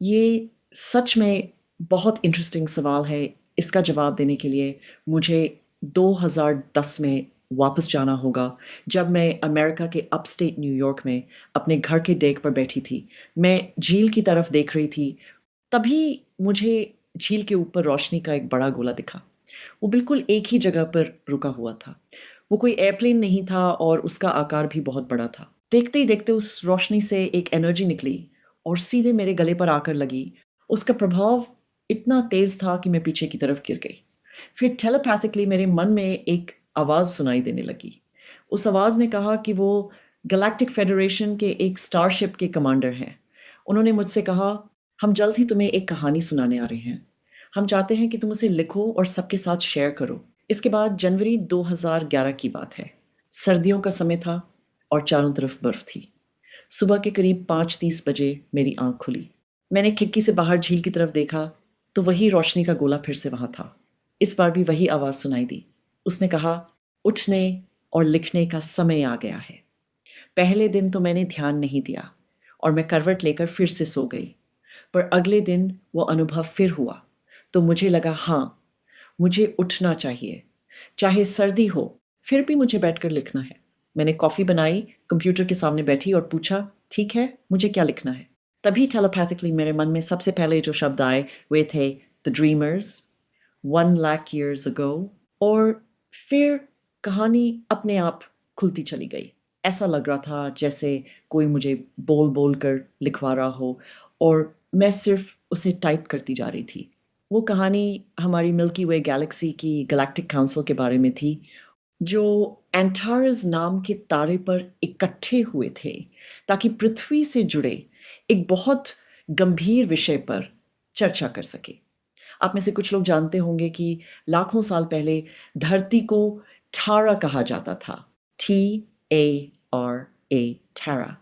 ये सच में बहुत इंटरेस्टिंग सवाल है। इसका जवाब देने के लिए मुझे 2010 में वापस जाना होगा, जब मैं अमेरिका के अपस्टेट न्यूयॉर्क में अपने घर के डेक पर बैठी थी। मैं झील की तरफ देख रही थी, तभी मुझे झील के ऊपर रोशनी का एक बड़ा गोला दिखा। वो बिल्कुल एक ही जगह पर रुका हुआ था। वो कोई एयरप्लेन नहीं था और उसका आकार भी बहुत बड़ा था। देखते ही देखते उस रोशनी से एक एनर्जी निकली और सीधे मेरे गले पर आकर लगी। उसका प्रभाव इतना तेज़ था कि मैं पीछे की तरफ गिर गई। फिर टेलीपैथिकली मेरे मन में एक आवाज़ सुनाई देने लगी। उस आवाज़ ने कहा कि वो गैलेक्टिक फेडरेशन के एक स्टारशिप के कमांडर हैं। उन्होंने मुझसे कहा, हम जल्द ही तुम्हें एक कहानी सुनाने आ रहे हैं। हम चाहते हैं कि तुम उसे लिखो और सबके साथ शेयर करो। इसके बाद जनवरी 2011 की बात है। सर्दियों का समय था और चारों तरफ बर्फ थी। सुबह के करीब 5:30 बजे मेरी आंख खुली। मैंने खिड़की से बाहर झील की तरफ देखा, तो वही रोशनी का गोला फिर से वहां था। इस बार भी वही आवाज़ सुनाई दी। उसने कहा, उठने और लिखने का समय आ गया है। पहले दिन तो मैंने ध्यान नहीं दिया और मैं करवट लेकर फिर से सो गई। पर अगले दिन वो अनुभव फिर हुआ, तो मुझे लगा, हाँ, मुझे उठना चाहिए। चाहे सर्दी हो, फिर भी मुझे बैठकर लिखना है। मैंने कॉफ़ी बनाई, कंप्यूटर के सामने बैठी और पूछा, ठीक है, मुझे क्या लिखना है? तभी टेलीपैथिकली मेरे मन में सबसे पहले जो शब्द आए वे थे the dreamers, 1 lakh years ago। और फिर कहानी अपने आप खुलती चली गई। ऐसा लग रहा था जैसे कोई मुझे बोल बोल कर लिखवा रहा हो और मैं सिर्फ उसे टाइप करती जा रही थी। वो कहानी हमारी मिल्की वे गैलेक्सी की गैलेक्टिक काउंसिल के बारे में थी। जो एंटारस नाम के तारे पर इकट्ठे हुए थे ताकि पृथ्वी से जुड़े एक बहुत गंभीर विषय पर चर्चा कर सके। आप में से कुछ लोग जानते होंगे कि लाखों साल पहले धरती को ठारा कहा जाता था। TARA, ठारा।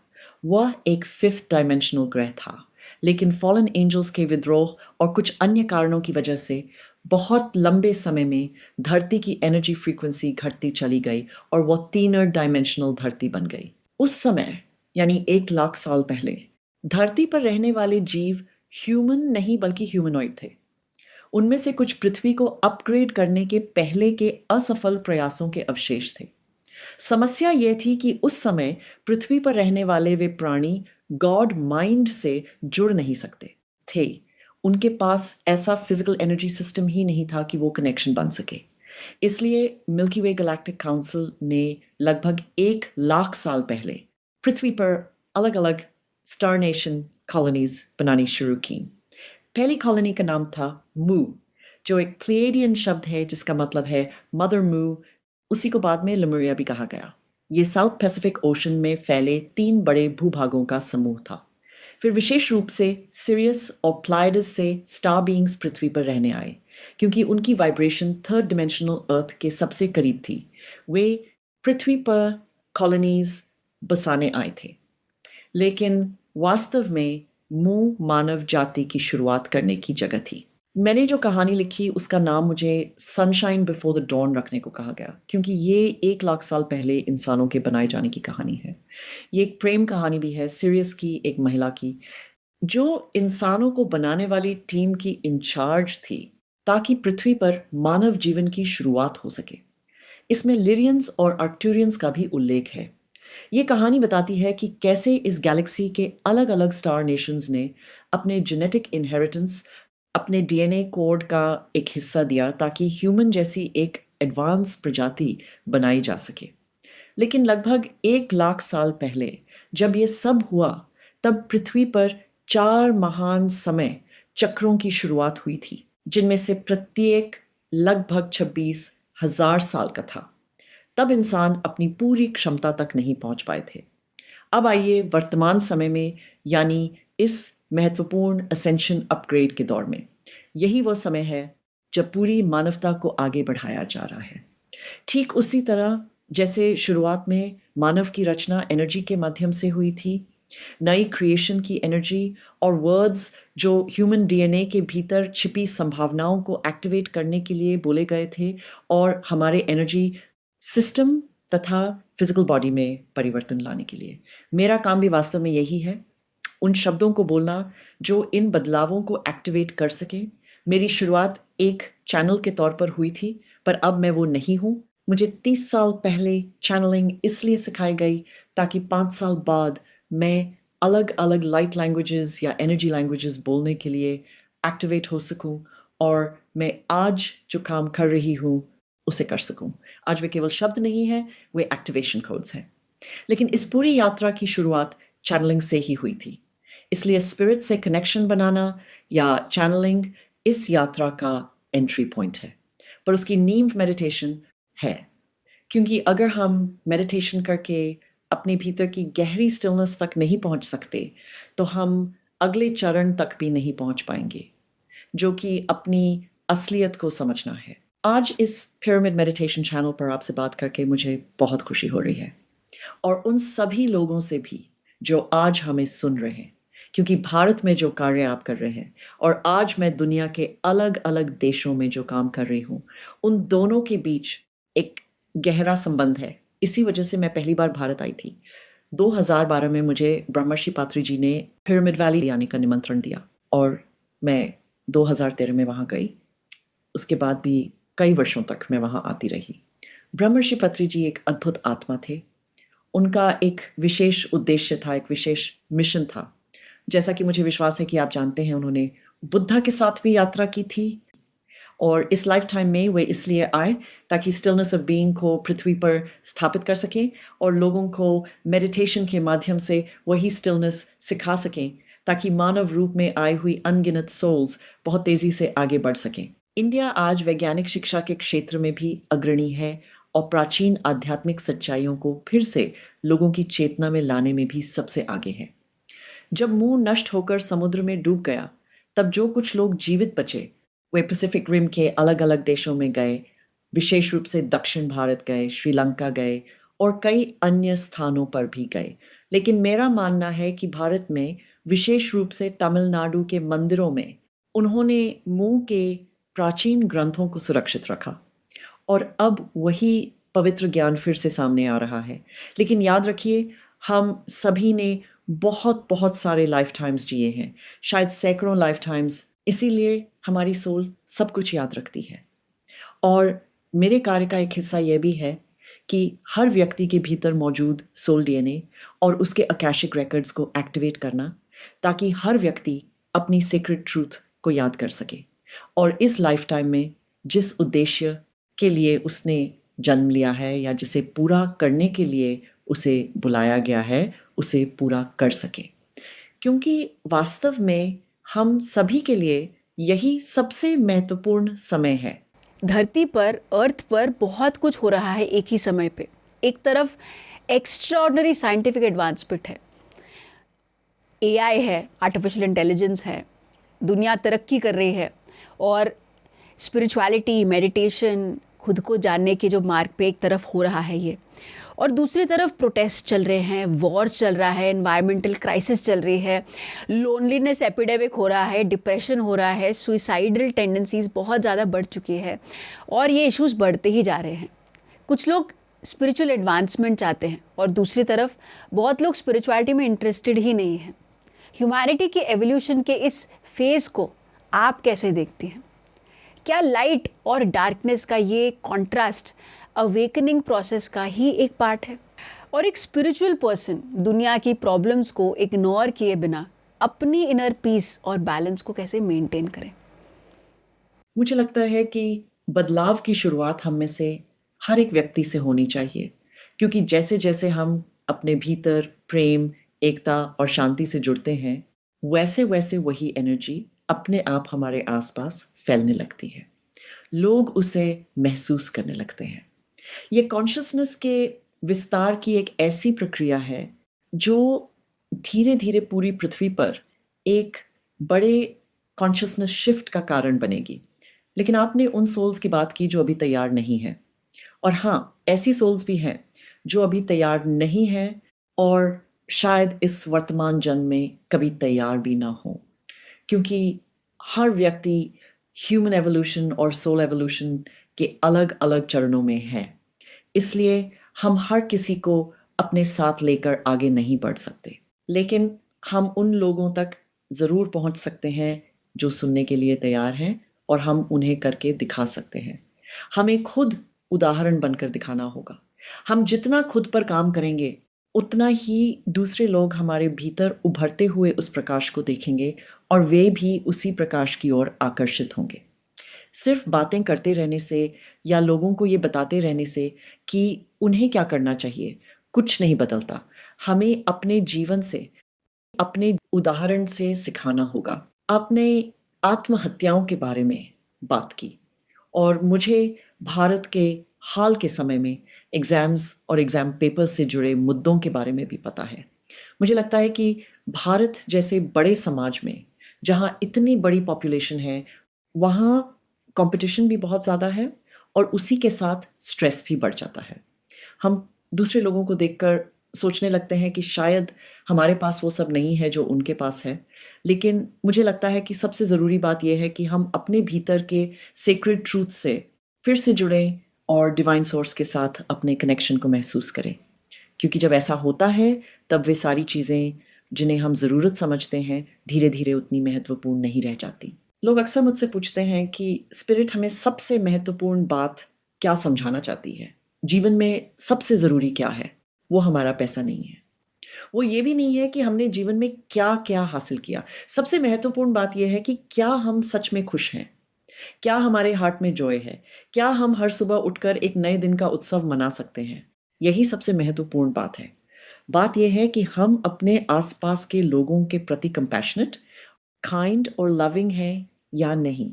वह एक फिफ्थ डायमेंशनल ग्रह था, लेकिन फॉलन एंजल्स के विद्रोह और कुछ अन्य कारणों की वजह से बहुत लंबे समय में धरती की एनर्जी फ्रीक्वेंसी घटती चली गई और वह तीनर डायमेंशनल धरती बन गई। उस समय यानी 1 लाख साल पहले धरती पर रहने वाले जीव ह्यूमन नहीं बल्कि ह्यूमनॉइड थे। उनमें से कुछ पृथ्वी को अपग्रेड करने के पहले के असफल प्रयासों के अवशेष थे। समस्या यह थी कि उस समय पृथ्वी पर रहने वाले वे प्राणी गॉड माइंड से जुड़ नहीं सकते थे। उनके पास ऐसा फिजिकल एनर्जी सिस्टम ही नहीं था कि वो कनेक्शन बन सके। इसलिए मिल्की वे गैलेक्टिक काउंसिल ने लगभग 1 लाख साल पहले पृथ्वी पर अलग अलग स्टार नेशन कॉलोनीज बनानी शुरू की। पहली कॉलोनी का नाम था मू, जो एक प्लेडियन शब्द है जिसका मतलब है मदर मू। उसी को बाद में लेमुरिया भी कहा गया। ये साउथ पैसिफिक ओशन में फैले 3 बड़े भूभागों का समूह था। फिर विशेष रूप से सिरियस और प्लाइडस से स्टार बीइंग्स पृथ्वी पर रहने आए, क्योंकि उनकी वाइब्रेशन थर्ड डिमेंशनल अर्थ के सबसे करीब थी। वे पृथ्वी पर कॉलोनीज बसाने आए थे, लेकिन वास्तव में मू मानव जाति की शुरुआत करने की जगह थी। मैंने जो कहानी लिखी उसका नाम मुझे सनशाइन बिफोर द डॉन रखने को कहा गया, क्योंकि ये 1 लाख साल पहले इंसानों के बनाए जाने की कहानी है। ये एक प्रेम कहानी भी है, सीरियस की, एक महिला की, जो इंसानों को बनाने वाली टीम की इंचार्ज थी ताकि पृथ्वी पर मानव जीवन की शुरुआत हो सके। इसमें लिरियंस और आर्क्टूरियंस का भी उल्लेख है। ये कहानी बताती है कि कैसे इस गैलेक्सी के अलग अलग स्टार नेशंस ने अपने जेनेटिक इनहेरिटेंस, अपने डीएनए कोड का एक हिस्सा दिया ताकि ह्यूमन जैसी एक एडवांस प्रजाति बनाई जा सके। लेकिन लगभग 1 लाख साल पहले जब ये सब हुआ, तब पृथ्वी पर 4 महान समय चक्रों की शुरुआत हुई थी, जिनमें से प्रत्येक लगभग 26,000 साल का था। तब इंसान अपनी पूरी क्षमता तक नहीं पहुंच पाए थे। अब आइए वर्तमान समय में, यानी इस महत्वपूर्ण असेंशन अपग्रेड के दौर में। यही वो समय है जब पूरी मानवता को आगे बढ़ाया जा रहा है। ठीक उसी तरह जैसे शुरुआत में मानव की रचना एनर्जी के माध्यम से हुई थी, नई क्रिएशन की एनर्जी और वर्ड्स जो ह्यूमन डीएनए के भीतर छिपी संभावनाओं को एक्टिवेट करने के लिए बोले गए थे और हमारे एनर्जी सिस्टम तथा फिजिकल बॉडी में परिवर्तन लाने के लिए। मेरा काम भी वास्तव में यही है, उन शब्दों को बोलना जो इन बदलावों को एक्टिवेट कर सके। मेरी शुरुआत एक चैनल के तौर पर हुई थी, पर अब मैं वो नहीं हूँ। मुझे 30 साल पहले चैनलिंग इसलिए सिखाई गई ताकि 5 साल बाद मैं अलग अलग लाइट लैंग्वेजेस या एनर्जी लैंग्वेजेस बोलने के लिए एक्टिवेट हो सकूं और मैं आज जो काम कर रही हूँ उसे कर सकूं। आज वे केवल शब्द नहीं हैं, वे एक्टिवेशन कोड्स हैं। लेकिन इस पूरी यात्रा की शुरुआत चैनलिंग से ही हुई थी। इसलिए स्पिरिट से कनेक्शन बनाना या चैनलिंग इस यात्रा का एंट्री पॉइंट है, पर उसकी नींव मेडिटेशन है। क्योंकि अगर हम मेडिटेशन करके अपने भीतर की गहरी स्टिलनेस तक नहीं पहुंच सकते, तो हम अगले चरण तक भी नहीं पहुंच पाएंगे, जो कि अपनी असलियत को समझना है। आज इस पिरामिड मेडिटेशन चैनल पर आपसे बात करके मुझे बहुत खुशी हो रही है, और उन सभी लोगों से भी जो आज हमें सुन रहे हैं, क्योंकि भारत में जो कार्य आप कर रहे हैं और आज मैं दुनिया के अलग अलग देशों में जो काम कर रही हूँ, उन दोनों के बीच एक गहरा संबंध है। इसी वजह से मैं पहली बार भारत आई थी। 2012 में मुझे ब्रह्मर्षि पात्री जी ने पिरामिड वैली आने का निमंत्रण दिया और मैं 2013 में वहाँ गई। उसके बाद भी कई वर्षों तक मैं वहाँ आती रही। ब्रह्मर्षि पात्री जी एक अद्भुत आत्मा थे। उनका एक विशेष उद्देश्य था, एक विशेष मिशन था। जैसा कि मुझे विश्वास है कि आप जानते हैं, उन्होंने बुद्धा के साथ भी यात्रा की थी और इस लाइफ टाइम में वे इसलिए आए ताकि स्टिलनेस ऑफ बीइंग को पृथ्वी पर स्थापित कर सकें और लोगों को मेडिटेशन के माध्यम से वही स्टिलनेस सिखा सकें, ताकि मानव रूप में आई हुई अनगिनत सोल्स बहुत तेजी से आगे बढ़ सकें। इंडिया आज वैज्ञानिक शिक्षा के क्षेत्र में भी अग्रणी है और प्राचीन आध्यात्मिक सच्चाइयों को फिर से लोगों की चेतना में लाने में भी सबसे आगे है। जब मुंह नष्ट होकर समुद्र में डूब गया, तब जो कुछ लोग जीवित बचे वे पैसिफिक रिम के अलग अलग देशों में गए, विशेष रूप से दक्षिण भारत गए, श्रीलंका गए और कई अन्य स्थानों पर भी गए। लेकिन मेरा मानना है कि भारत में विशेष रूप से तमिलनाडु के मंदिरों में उन्होंने मुंह के प्राचीन ग्रंथों को सुरक्षित रखा और अब वही पवित्र ज्ञान फिर से सामने आ रहा है। लेकिन याद रखिए, हम सभी ने बहुत बहुत सारे लाइफ टाइम्स जिए हैं, शायद सैकड़ों लाइफ टाइम्स, इसीलिए हमारी सोल सब कुछ याद रखती है। और मेरे कार्य का एक हिस्सा यह भी है कि हर व्यक्ति के भीतर मौजूद सोल डीएनए और उसके अकैशिक रिकॉर्ड्स को एक्टिवेट करना, ताकि हर व्यक्ति अपनी सीक्रेट ट्रूथ को याद कर सके और इस लाइफ टाइम में जिस उद्देश्य के लिए उसने जन्म लिया है या जिसे पूरा करने के लिए उसे बुलाया गया है, उसे पूरा कर सके। क्योंकि वास्तव में हम सभी के लिए यही सबसे महत्वपूर्ण समय है। धरती पर, अर्थ पर बहुत कुछ हो रहा है एक ही समय पे। एक तरफ एक्स्ट्राऑर्डिनरी साइंटिफिक एडवांसमेंट है, एआई है, आर्टिफिशियल इंटेलिजेंस है, दुनिया तरक्की कर रही है और स्पिरिचुअलिटी, मेडिटेशन, खुद को जानने के जो मार्ग पे एक तरफ हो रहा है ये, और दूसरी तरफ प्रोटेस्ट चल रहे हैं, वॉर चल रहा है, एनवायरमेंटल क्राइसिस चल रही है, लोनलीनेस एपिडेमिक हो रहा है, डिप्रेशन हो रहा है, सुइसाइडल टेंडेंसीज बहुत ज़्यादा बढ़ चुकी है और ये इश्यूज बढ़ते ही जा रहे हैं। कुछ लोग स्पिरिचुअल एडवांसमेंट चाहते हैं और दूसरी तरफ बहुत लोग स्पिरिचुअलिटी में इंटरेस्टेड ही नहीं हैं। ह्यूमैनिटी की एवोल्यूशन के इस फेज़ को आप कैसे देखती हैं? क्या लाइट और डार्कनेस का ये कॉन्ट्रास्ट अवेकनिंग प्रोसेस का ही एक पार्ट है? और एक स्पिरिचुअल पर्सन दुनिया की प्रॉब्लम्स को इग्नोर किए बिना अपनी इनर पीस और बैलेंस को कैसे मेंटेन करें? मुझे लगता है कि बदलाव की शुरुआत हम में से हर एक व्यक्ति से होनी चाहिए, क्योंकि जैसे जैसे हम अपने भीतर प्रेम, एकता और शांति से जुड़ते हैं, वैसे वैसे वही एनर्जी अपने आप हमारे आसपास फैलने लगती है। लोग उसे महसूस करने लगते हैं। ये कॉन्शियसनेस के विस्तार की एक ऐसी प्रक्रिया है जो धीरे धीरे पूरी पृथ्वी पर एक बड़े कॉन्शियसनेस शिफ्ट का कारण बनेगी। लेकिन आपने उन सोल्स की बात की जो अभी तैयार नहीं है, और हाँ, ऐसी सोल्स भी हैं जो अभी तैयार नहीं हैं और शायद इस वर्तमान जन्म में कभी तैयार भी ना हो, क्योंकि हर व्यक्ति ह्यूमन एवोल्यूशन और सोल एवोल्यूशन के अलग अलग चरणों में है। इसलिए हम हर किसी को अपने साथ लेकर आगे नहीं बढ़ सकते, लेकिन हम उन लोगों तक ज़रूर पहुंच सकते हैं जो सुनने के लिए तैयार हैं और हम उन्हें करके दिखा सकते हैं। हमें खुद उदाहरण बनकर दिखाना होगा। हम जितना खुद पर काम करेंगे, उतना ही दूसरे लोग हमारे भीतर उभरते हुए उस प्रकाश को देखेंगे और वे भी उसी प्रकाश की ओर आकर्षित होंगे। सिर्फ बातें करते रहने से या लोगों को ये बताते रहने से कि उन्हें क्या करना चाहिए, कुछ नहीं बदलता। हमें अपने जीवन से, अपने उदाहरण से सिखाना होगा। आपने आत्महत्याओं के बारे में बात की और मुझे भारत के हाल के समय में एग्ज़ाम्स और एग्ज़ाम पेपर्स से जुड़े मुद्दों के बारे में भी पता है। मुझे लगता है कि भारत जैसे बड़े समाज में, जहाँ इतनी बड़ी पॉपुलेशन है, वहाँ कंपटीशन भी बहुत ज़्यादा है और उसी के साथ स्ट्रेस भी बढ़ जाता है। हम दूसरे लोगों को देखकर सोचने लगते हैं कि शायद हमारे पास वो सब नहीं है जो उनके पास है, लेकिन मुझे लगता है कि सबसे ज़रूरी बात यह है कि हम अपने भीतर के सेक्रेड ट्रूथ से फिर से जुड़ें और डिवाइन सोर्स के साथ अपने कनेक्शन को महसूस करें, क्योंकि जब ऐसा होता है तब वे सारी चीज़ें जिन्हें हम ज़रूरत समझते हैं धीरे धीरे उतनी महत्वपूर्ण नहीं रह जाती। लोग अक्सर मुझसे पूछते हैं कि स्पिरिट हमें सबसे महत्वपूर्ण बात क्या समझाना चाहती है, जीवन में सबसे ज़रूरी क्या है। वो हमारा पैसा नहीं है, वो ये भी नहीं है कि हमने जीवन में क्या क्या हासिल किया। सबसे महत्वपूर्ण बात यह है कि क्या हम सच में खुश हैं, क्या हमारे हार्ट में जॉय है, क्या हम हर सुबह उठकर एक नए दिन का उत्सव मना सकते हैं। यही सबसे महत्वपूर्ण बात है। बात यह है कि हम अपने आसपास के लोगों के प्रति कंपैशनेट, काइंड और लविंग हैं या नहीं।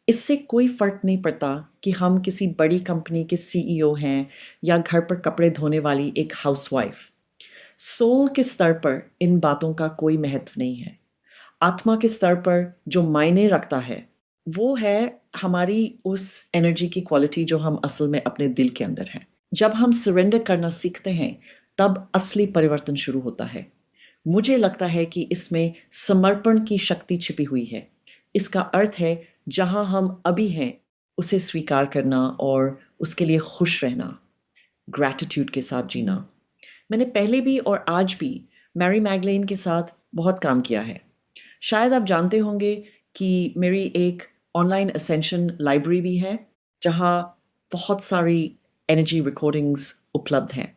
इससे कोई फ़र्क नहीं पड़ता कि हम किसी बड़ी कंपनी के सीईओ हैं या घर पर कपड़े धोने वाली एक हाउसवाइफ। सोल के स्तर पर इन बातों का कोई महत्व नहीं है। आत्मा के स्तर पर जो मायने रखता है, वो है हमारी उस एनर्जी की क्वालिटी जो हम असल में अपने दिल के अंदर है। जब हम सरेंडर करना सीखते हैं, तब असली परिवर्तन शुरू होता है। मुझे लगता है कि इसमें समर्पण की शक्ति छिपी हुई है। इसका अर्थ है जहाँ हम अभी हैं, उसे स्वीकार करना और उसके लिए खुश रहना, ग्रैटिट्यूड के साथ जीना। मैंने पहले भी और आज भी मैरी मैगलेन के साथ बहुत काम किया है। शायद आप जानते होंगे कि मेरी एक ऑनलाइन असेंशन लाइब्रेरी भी है, जहाँ बहुत सारी एनर्जी रिकॉर्डिंग्स उपलब्ध हैं।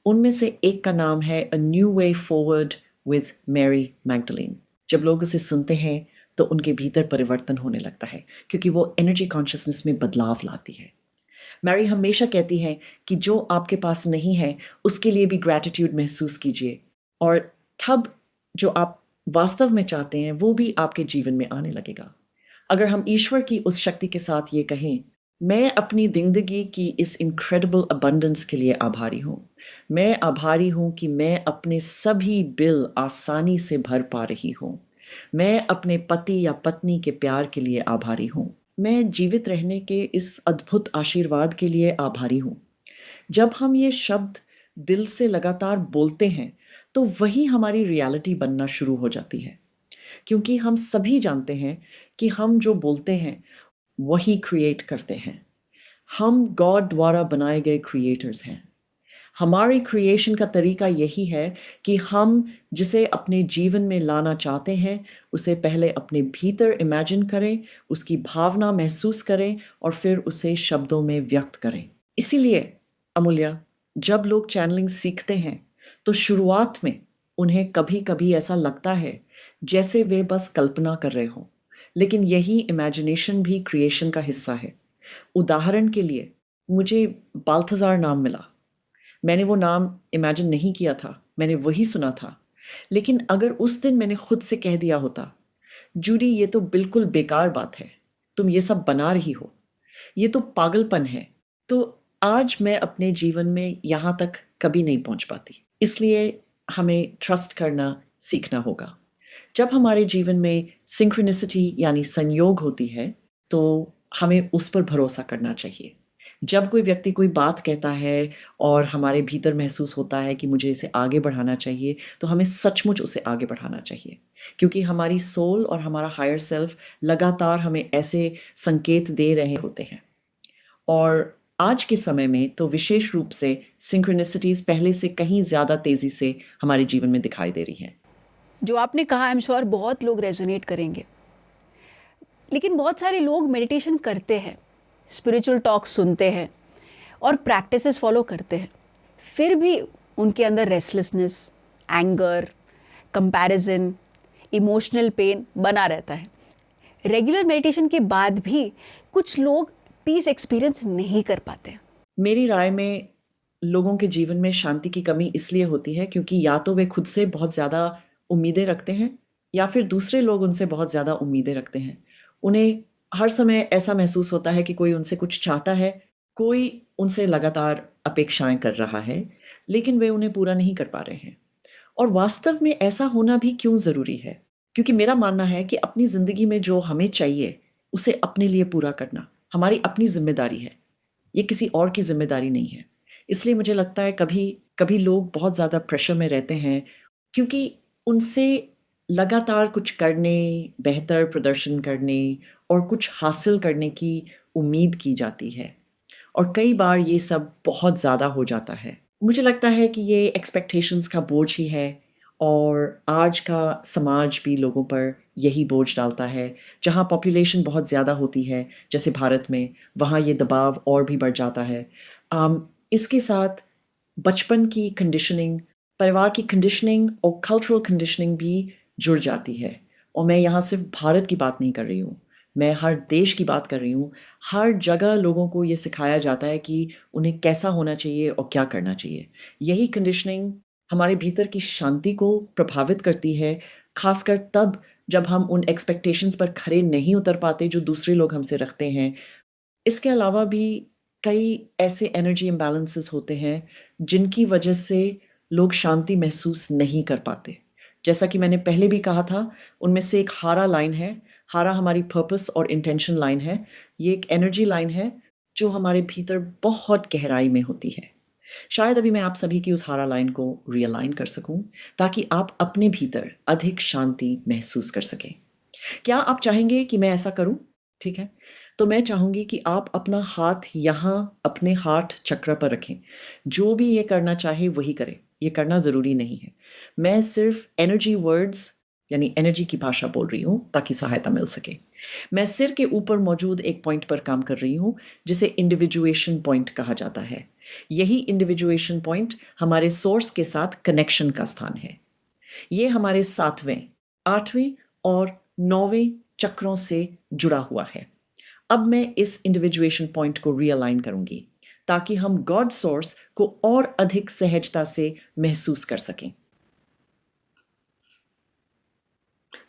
उनमें से एक का नाम है a new way forward with Mary Magdalene. जब लोग उसे सुनते हैं तो उनके भीतर परिवर्तन होने लगता है, क्योंकि वो एनर्जी कॉन्शियसनेस में बदलाव लाती है। मैरी हमेशा कहती है कि जो आपके पास नहीं है उसके लिए भी ग्रैटिट्यूड महसूस कीजिए, और तब जो आप वास्तव में चाहते हैं वो भी आपके जीवन में आने लगेगा। अगर हम ईश्वर की उस शक्ति के साथ ये कहें, मैं अपनी ज़िंदगी की इस इनक्रेडिबल अबंडेंस के लिए आभारी हूँ। मैं आभारी हूँ कि मैं अपने सभी बिल आसानी से भर पा रही हूँ। मैं अपने पति या पत्नी के प्यार के लिए आभारी हूँ। मैं जीवित रहने के इस अद्भुत आशीर्वाद के लिए आभारी हूँ। जब हम ये शब्द दिल से लगातार बोलते हैं, तो वही हमारी रियलिटी बनना शुरू हो जाती है, क्योंकि हम सभी जानते हैं कि हम जो बोलते हैं वही क्रिएट करते हैं। हम गॉड द्वारा बनाए गए क्रिएटर्स हैं। हमारी क्रिएशन का तरीका यही है कि हम जिसे अपने जीवन में लाना चाहते हैं, उसे पहले अपने भीतर इमेजिन करें, उसकी भावना महसूस करें और फिर उसे शब्दों में व्यक्त करें। इसीलिए अमूल्या, जब लोग चैनलिंग सीखते हैं, तो शुरुआत में उन्हें कभी-कभी ऐसा लगता है जैसे वे बस कल्पना कर रहे हों, लेकिन यही इमेजिनेशन भी क्रिएशन का हिस्सा है। उदाहरण के लिए, मुझे बाल्थाज़ार नाम मिला। मैंने वो नाम इमेजिन नहीं किया था, मैंने वही सुना था। लेकिन अगर उस दिन मैंने खुद से कह दिया होता, जूडी ये तो बिल्कुल बेकार बात है, तुम ये सब बना रही हो, ये तो पागलपन है, तो आज मैं अपने जीवन में यहाँ तक कभी नहीं पहुँच पाती। इसलिए हमें ट्रस्ट करना सीखना होगा। जब हमारे जीवन में सिंक्रोनिसिटी यानी संयोग होती है, तो हमें उस पर भरोसा करना चाहिए। जब कोई व्यक्ति कोई बात कहता है और हमारे भीतर महसूस होता है कि मुझे इसे आगे बढ़ाना चाहिए, तो हमें सचमुच उसे आगे बढ़ाना चाहिए, क्योंकि हमारी सोल और हमारा हायर सेल्फ लगातार हमें ऐसे संकेत दे रहे होते हैं। और आज के समय में तो विशेष रूप से सिंक्रोनिसिटीज़ पहले से कहीं ज़्यादा तेज़ी से हमारे जीवन में दिखाई दे रही हैं। जो आपने कहा आई एम श्योर बहुत लोग रेजोनेट करेंगे। लेकिन बहुत सारे लोग मेडिटेशन करते हैं, स्पिरिचुअल टॉक सुनते हैं और प्रैक्टिसेस फॉलो करते हैं, फिर भी उनके अंदर restlessness, anger, comparison, emotional pain बना रहता है। रेगुलर मेडिटेशन के बाद भी कुछ लोग पीस एक्सपीरियंस नहीं कर पाते। मेरी राय में लोगों के जीवन में शांति की कमी इसलिए होती है क्योंकि या तो वे खुद से बहुत ज़्यादा उम्मीदें रखते हैं, या फिर दूसरे लोग उनसे बहुत ज़्यादा उम्मीदें रखते हैं। उन्हें हर समय ऐसा महसूस होता है कि कोई उनसे कुछ चाहता है, कोई उनसे लगातार अपेक्षाएं कर रहा है, लेकिन वे उन्हें पूरा नहीं कर पा रहे हैं। और वास्तव में ऐसा होना भी क्यों ज़रूरी है? क्योंकि मेरा मानना है कि अपनी ज़िंदगी में जो हमें चाहिए, उसे अपने लिए पूरा करना हमारी अपनी ज़िम्मेदारी है। ये किसी और की ज़िम्मेदारी नहीं है। इसलिए मुझे लगता है कभी लोग बहुत ज़्यादा प्रेशर में रहते हैं, क्योंकि उनसे लगातार कुछ करने, बेहतर प्रदर्शन करने और कुछ हासिल करने की उम्मीद की जाती है, और कई बार ये सब बहुत ज़्यादा हो जाता है। मुझे लगता है कि ये एक्सपेक्टेशंस का बोझ ही है, और आज का समाज भी लोगों पर यही बोझ डालता है। जहाँ पॉपुलेशन बहुत ज़्यादा होती है, जैसे भारत में, वहाँ ये दबाव और भी बढ़ जाता है। इसके साथ बचपन की कंडीशनिंग, परिवार की कंडीशनिंग और कल्चरल कंडीशनिंग भी जुड़ जाती है। और मैं यहाँ सिर्फ भारत की बात नहीं कर रही हूँ, मैं हर देश की बात कर रही हूँ। हर जगह लोगों को ये सिखाया जाता है कि उन्हें कैसा होना चाहिए और क्या करना चाहिए। यही कंडीशनिंग हमारे भीतर की शांति को प्रभावित करती है, खासकर तब जब हम उन एक्सपेक्टेशंस पर खरे नहीं उतर पाते जो दूसरे लोग हमसे रखते हैं। इसके अलावा भी कई ऐसे एनर्जी इम्बैलेंसेस होते हैं जिनकी वजह से लोग शांति महसूस नहीं कर पाते। जैसा कि मैंने पहले भी कहा था, उनमें से एक हारा लाइन है। हारा हमारी पर्पस और इंटेंशन लाइन है। ये एक एनर्जी लाइन है जो हमारे भीतर बहुत गहराई में होती है। शायद अभी मैं आप सभी की उस हारा लाइन को रियलाइन कर सकूं ताकि आप अपने भीतर अधिक शांति महसूस कर सकें। क्या आप चाहेंगे कि मैं ऐसा करूं? ठीक है। तो मैं चाहूंगी कि आप अपना हाथ यहाँ अपने हार्ट चक्र पर रखें। जो भी ये करना चाहे वही करे, ये करना ज़रूरी नहीं है। मैं सिर्फ एनर्जी वर्ड्स यानी एनर्जी की भाषा बोल रही हूँ ताकि सहायता मिल सके। मैं सिर के ऊपर मौजूद एक पॉइंट पर काम कर रही हूँ जिसे इंडिविजुएशन पॉइंट कहा जाता है। यही इंडिविजुएशन पॉइंट हमारे सोर्स के साथ कनेक्शन का स्थान है। ये हमारे 7वें, 8वें और 9वें चक्रों से जुड़ा हुआ है। अब मैं इस इंडिविजुएशन पॉइंट को रियलाइन करूंगी ताकि हम गॉड सोर्स को और अधिक सहजता से महसूस कर सकें।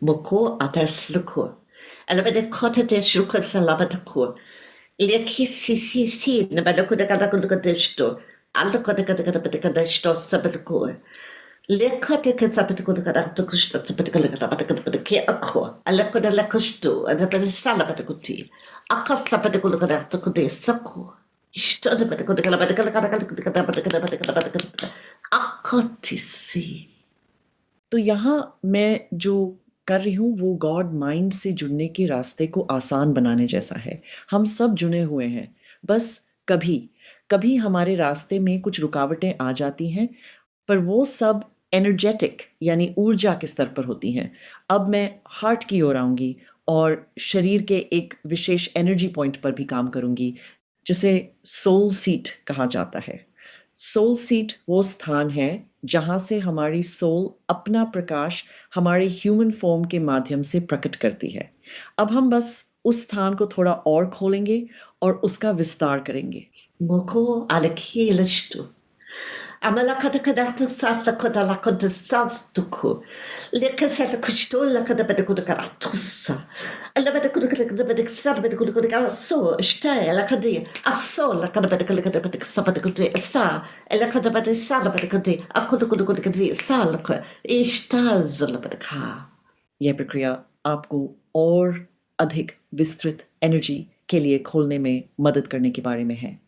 Moko atas luko. Alabada kota de shruka salabataku. Leki si na balako da kada kudu kadeshto. Alako da kada kadeshto sabataku. Leka de kasabataku da kada tukushto sabataku da kada ke ako. Alako da lakushto. Alabada salabatakuti. Akasabataku da kada tukude sako. Ishto da bataku da kada akotisi. तो यहाँ मैं जो कर रही हूँ वो God mind से जुड़ने के रास्ते को आसान बनाने जैसा है। हम सब जुड़े हुए हैं, बस कभी कभी हमारे रास्ते में कुछ रुकावटें आ जाती हैं, पर वो सब एनर्जेटिक यानी ऊर्जा के स्तर पर होती हैं। अब मैं हार्ट की ओर आऊँगी और शरीर के एक विशेष एनर्जी पॉइंट पर भी काम करूँगी जिसे सोल सीट कहा जाता है। सोल सीट वो स्थान है जहाँ से हमारी सोल अपना प्रकाश हमारे ह्यूमन फॉर्म के माध्यम से प्रकट करती है। अब हम बस उस स्थान को थोड़ा और खोलेंगे और उसका विस्तार करेंगे। Moko alaki lishtu. Amala kada kada tu sata kada la kada sastuku. Leka sata kushto la kada bada kuda kada tusa. Alla bada kuda kada bada sada bada kuda kada so ishta la kada aso la kada bada kada sabada kuda sa la kada bada sada bada kuda akuda kuda kada sa la kada ishta zala bada ka. यह प्रक्रिया आपको और अधिक विस्तृत energy के लिए खोलने में मदद करने के बारे में है।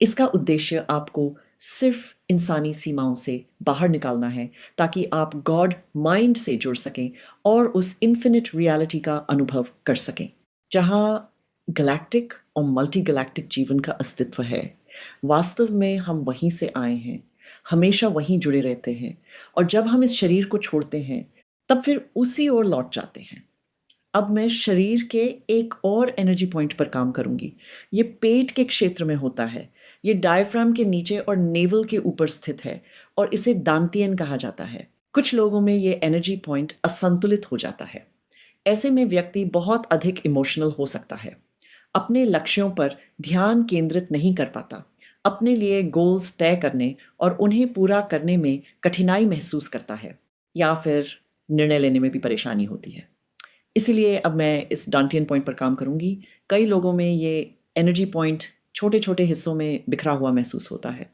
इसका उद्देश्य आपको सिर्फ इंसानी सीमाओं से बाहर निकालना है ताकि आप गॉड माइंड से जुड़ सकें और उस इन्फिनिट रियलिटी का अनुभव कर सकें जहाँ गैलेक्टिक और मल्टी गैलेक्टिक जीवन का अस्तित्व है। वास्तव में हम वहीं से आए हैं, हमेशा वहीं जुड़े रहते हैं और जब हम इस शरीर को छोड़ते हैं तब फिर उसी ओर लौट जाते हैं। अब मैं शरीर के एक और एनर्जी पॉइंट पर काम करूंगी। ये पेट के क्षेत्र में होता है। ये डायफ्राम के नीचे और नेवल के ऊपर स्थित है और इसे दांतियन कहा जाता है। कुछ लोगों में ये एनर्जी पॉइंट असंतुलित हो जाता है। ऐसे में व्यक्ति बहुत अधिक इमोशनल हो सकता है, अपने लक्ष्यों पर ध्यान केंद्रित नहीं कर पाता, अपने लिए गोल्स तय करने और उन्हें पूरा करने में कठिनाई महसूस करता है या फिर निर्णय लेने में भी परेशानी होती है। इसीलिए अब मैं इस डांटियन पॉइंट पर काम करूंगी। कई लोगों में ये एनर्जी पॉइंट छोटे छोटे हिस्सों में बिखरा हुआ महसूस होता है।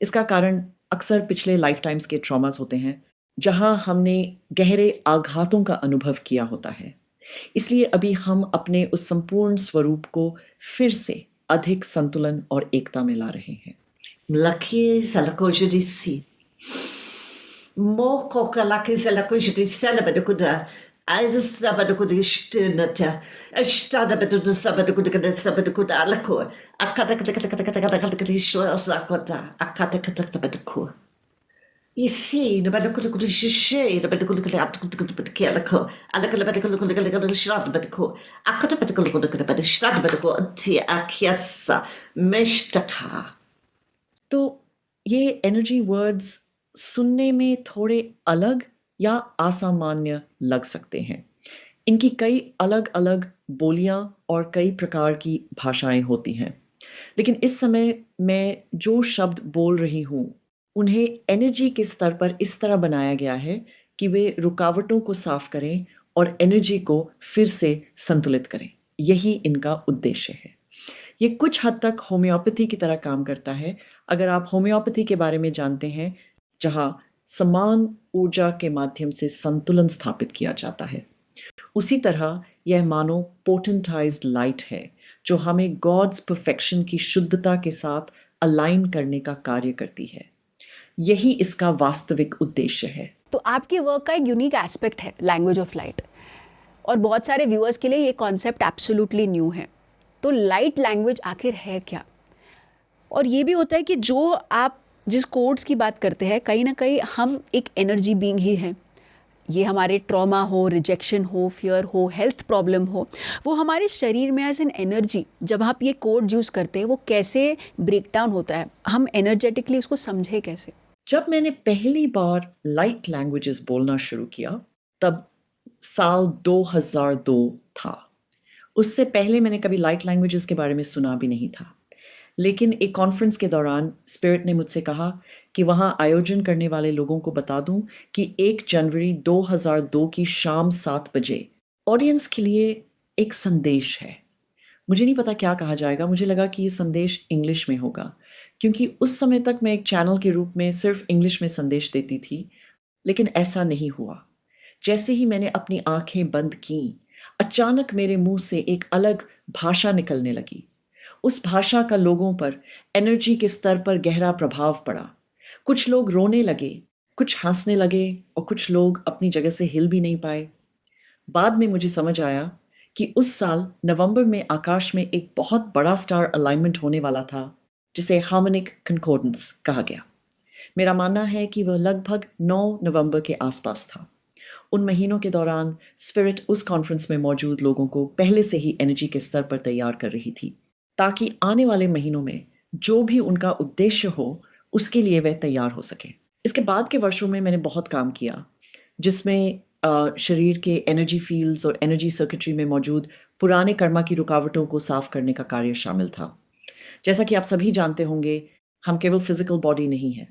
इसका कारण अक्सर पिछले लाइफ टाइम्स के ट्रॉमास होते हैं जहां हमने गहरे आघातों का अनुभव किया होता है। इसलिए अभी हम अपने उस संपूर्ण स्वरूप को फिर से अधिक संतुलन और एकता में ला रहे हैं। Laki salako judisi. Moko kalaki salako judisi bada kuda. Aiz sabada kuda ishtunata. Ishtada bada sabada kuda kada sabada kuda alako. Akata kata kata kata kata kata kata ishwa sakota. Akata kata kata bada ku. Isi na bada kuda kuda shishe na bada kuda kuda kuda kuda bada kialako. Alaka bada kuda kuda kuda kuda shrad bada ku. Akata bada kuda kuda kuda bada shrad bada ku. Anti akiasa meshtaka. तो ये energy words सुनने में थोड़े अलग या असामान्य लग सकते हैं। इनकी कई अलग अलग बोलियां और कई प्रकार की भाषाएं होती हैं, लेकिन इस समय मैं जो शब्द बोल रही हूँ उन्हें एनर्जी के स्तर पर इस तरह बनाया गया है कि वे रुकावटों को साफ करें और एनर्जी को फिर से संतुलित करें। यही इनका उद्देश्य है। ये कुछ हद तक होम्योपैथी की तरह काम करता है। अगर आप होम्योपैथी के बारे में जानते हैं, जहाँ समान ऊर्जा के माध्यम से संतुलन स्थापित किया जाता है, उसी तरह यह मानो पोटेंटाइज्ड लाइट है जो हमें गॉड्स परफेक्शन की शुद्धता के साथ अलाइन करने का कार्य करती है। यही इसका वास्तविक उद्देश्य है। तो आपके वर्क का एक यूनिक एस्पेक्ट है लैंग्वेज ऑफ लाइट, और बहुत सारे व्यूअर्स के लिए ये कॉन्सेप्ट एब्सोल्युटली न्यू है। तो लाइट लैंग्वेज आखिर है क्या? और ये भी होता है कि जो आप जिस कोड्स की बात करते हैं, कहीं ना कहीं हम एक एनर्जी बीइंग ही हैं। ये हमारे ट्रॉमा हो, रिजेक्शन हो, फियर हो, हेल्थ प्रॉब्लम हो, वो हमारे शरीर में एज एन एनर्जी जब आप ये कोड यूज़ करते हैं वो कैसे ब्रेक डाउन होता है, हम एनर्जेटिकली उसको समझे कैसे? जब मैंने पहली बार लाइट लैंग्वेजेस बोलना शुरू किया तब साल 2002 था। उससे पहले मैंने कभी लाइट लैंग्वेजेस के बारे में सुना भी नहीं था। लेकिन एक कॉन्फ्रेंस के दौरान स्पिरिट ने मुझसे कहा कि वहाँ आयोजन करने वाले लोगों को बता दूं कि 1 जनवरी 2002 की शाम 7 बजे ऑडियंस के लिए एक संदेश है। मुझे नहीं पता क्या कहा जाएगा। मुझे लगा कि ये संदेश इंग्लिश में होगा, क्योंकि उस समय तक मैं एक चैनल के रूप में सिर्फ इंग्लिश में संदेश देती थी। लेकिन ऐसा नहीं हुआ। जैसे ही मैंने अपनी आंखें बंद की, अचानक मेरे मुंह से एक अलग भाषा निकलने लगी। उस भाषा का लोगों पर एनर्जी के स्तर पर गहरा प्रभाव पड़ा। कुछ लोग रोने लगे, कुछ हंसने लगे और कुछ लोग अपनी जगह से हिल भी नहीं पाए। बाद में मुझे समझ आया कि उस साल नवंबर में आकाश में एक बहुत बड़ा स्टार अलाइनमेंट होने वाला था, जिसे हार्मोनिक कंकॉर्डेंस कहा गया। मेरा मानना है कि वह लगभग 9 नवंबर के आसपास था। उन महीनों के दौरान स्पिरिट उस कॉन्फ्रेंस में मौजूद लोगों को पहले से ही एनर्जी के स्तर पर तैयार कर रही थी, ताकि आने वाले महीनों में जो भी उनका उद्देश्य हो उसके लिए वह तैयार हो सके। इसके बाद के वर्षों में मैंने बहुत काम किया, जिसमें शरीर के एनर्जी फील्ड्स और एनर्जी सर्किटरी में मौजूद पुराने कर्मा की रुकावटों को साफ करने का कार्य शामिल था। जैसा कि आप सभी जानते होंगे, हम केवल फिजिकल बॉडी नहीं है।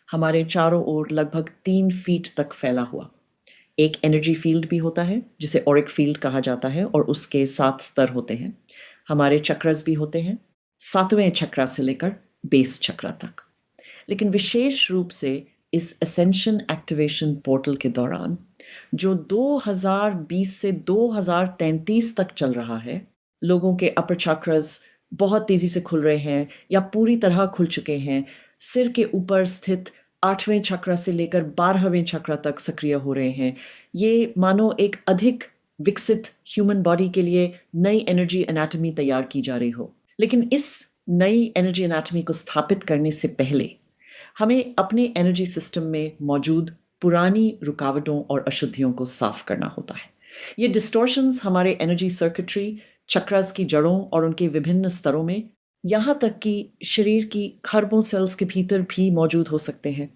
हमारे चारों ओर लगभग 3 फीट तक फैला हुआ एक एनर्जी फील्ड भी होता है, जिसे ऑरिक फील्ड कहा जाता है, और उसके 7 स्तर होते हैं। हमारे चक्रस भी होते हैं, 7वें चक्रा से लेकर बेस चक्रा तक। लेकिन विशेष रूप से इस असेंशन एक्टिवेशन पोर्टल के दौरान, जो 2020 से 2033 तक चल रहा है, लोगों के अपर चक्रस बहुत तेजी से खुल रहे हैं या पूरी तरह खुल चुके हैं। सिर के ऊपर स्थित 8वें चक्रा से लेकर 12वें चक्रा तक सक्रिय हो रहे हैं। ये मानो एक अधिक विकसित ह्यूमन बॉडी के लिए नई एनर्जी एनाटॉमी तैयार की जा रही हो। लेकिन इस नई एनर्जी एनाटॉमी को स्थापित करने से पहले हमें अपने एनर्जी सिस्टम में मौजूद पुरानी रुकावटों और अशुद्धियों को साफ करना होता है। ये डिस्टॉर्शंस हमारे एनर्जी सर्किटरी, चक्रास की जड़ों और उनके विभिन्न स्तरों में, यहाँ तक कि शरीर की खरबों सेल्स के भीतर भी मौजूद हो सकते हैं।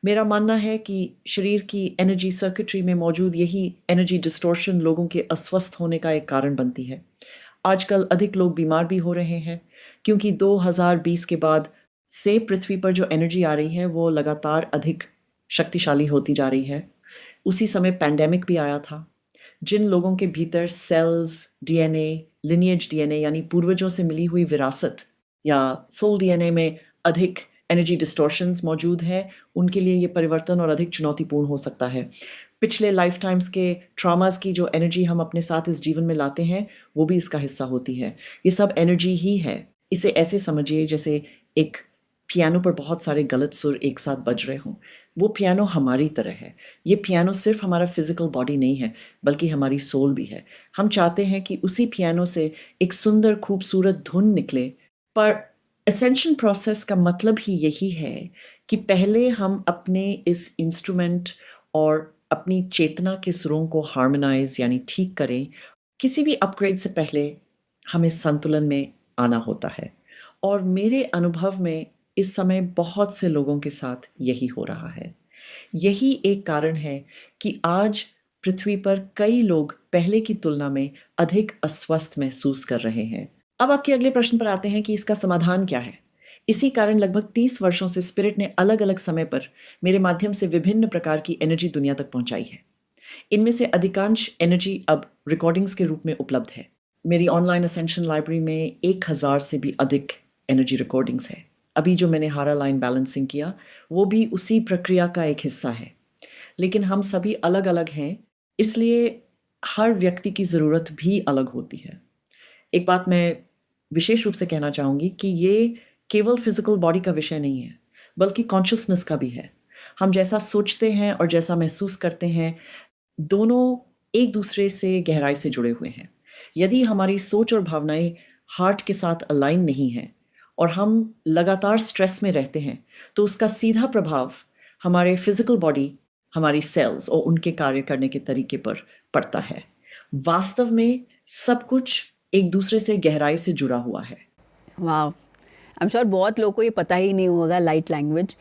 मेरा मानना है कि शरीर की एनर्जी सर्किटरी में मौजूद यही एनर्जी डिस्टॉर्शन लोगों के अस्वस्थ होने का एक कारण बनती है। आजकल अधिक लोग बीमार भी हो रहे हैं, क्योंकि 2020 के बाद से पृथ्वी पर जो एनर्जी आ रही है वो लगातार अधिक शक्तिशाली होती जा रही है। उसी समय पैंडेमिक भी आया था। जिन लोगों के भीतर सेल्स, डीएनए, लिनिएज डीएनए यानी पूर्वजों से मिली हुई विरासत या सोल डीएनए में अधिक एनर्जी डिस्टॉर्शंस मौजूद है, उनके लिए ये परिवर्तन और अधिक चुनौतीपूर्ण हो सकता है। पिछले लाइफ टाइम्स के ट्रॉमास की जो एनर्जी हम अपने साथ इस जीवन में लाते हैं, वो भी इसका हिस्सा होती है। ये सब एनर्जी ही है। इसे ऐसे समझिए जैसे एक पियानो पर बहुत सारे गलत सुर एक साथ बज रहे हों। वो पियानो हमारी तरह है। ये पियानो सिर्फ हमारा फिजिकल बॉडी नहीं है, बल्कि हमारी सोल भी है। हम चाहते हैं कि उसी पियानो से एक सुंदर खूबसूरत धुन निकले, पर असेंशन प्रोसेस का मतलब ही यही है कि पहले हम अपने इस इंस्ट्रूमेंट और अपनी चेतना के सुरों को हार्मोनाइज यानी ठीक करें। किसी भी अपग्रेड से पहले हमें संतुलन में आना होता है, और मेरे अनुभव में इस समय बहुत से लोगों के साथ यही हो रहा है। यही एक कारण है कि आज पृथ्वी पर कई लोग पहले की तुलना में अधिक अस्वस्थ महसूस कर रहे हैं। अब आपके अगले प्रश्न पर आते हैं कि इसका समाधान क्या है। इसी कारण लगभग 30 वर्षों से स्पिरिट ने अलग अलग समय पर मेरे माध्यम से विभिन्न प्रकार की एनर्जी दुनिया तक पहुंचाई है। इनमें से अधिकांश एनर्जी अब रिकॉर्डिंग्स के रूप में उपलब्ध है। मेरी ऑनलाइन असेंशन लाइब्रेरी में 1000 से भी अधिक एनर्जी रिकॉर्डिंग्स है। अभी जो मैंने हारा लाइन बैलेंसिंग किया वो भी उसी प्रक्रिया का एक हिस्सा है। लेकिन हम सभी अलग अलग हैं, इसलिए हर व्यक्ति की ज़रूरत भी अलग होती है। एक बात मैं विशेष रूप से कहना चाहूँगी कि ये केवल फिजिकल बॉडी का विषय नहीं है, बल्कि कॉन्शियसनेस का भी है। हम जैसा सोचते हैं और जैसा महसूस करते हैं, दोनों एक दूसरे से गहराई से जुड़े हुए हैं। यदि हमारी सोच और भावनाएं हार्ट के साथ अलाइन नहीं हैं और हम लगातार स्ट्रेस में रहते हैं, तो उसका सीधा प्रभाव हमारे फिजिकल बॉडी, हमारी सेल्स और उनके कार्य करने के तरीके पर पड़ता है। वास्तव में सब कुछ एक दूसरे से गहराई से जुड़ा हुआ है। वाह, आई एम श्योर बहुत लोगों को ये पता ही नहीं होगा light language,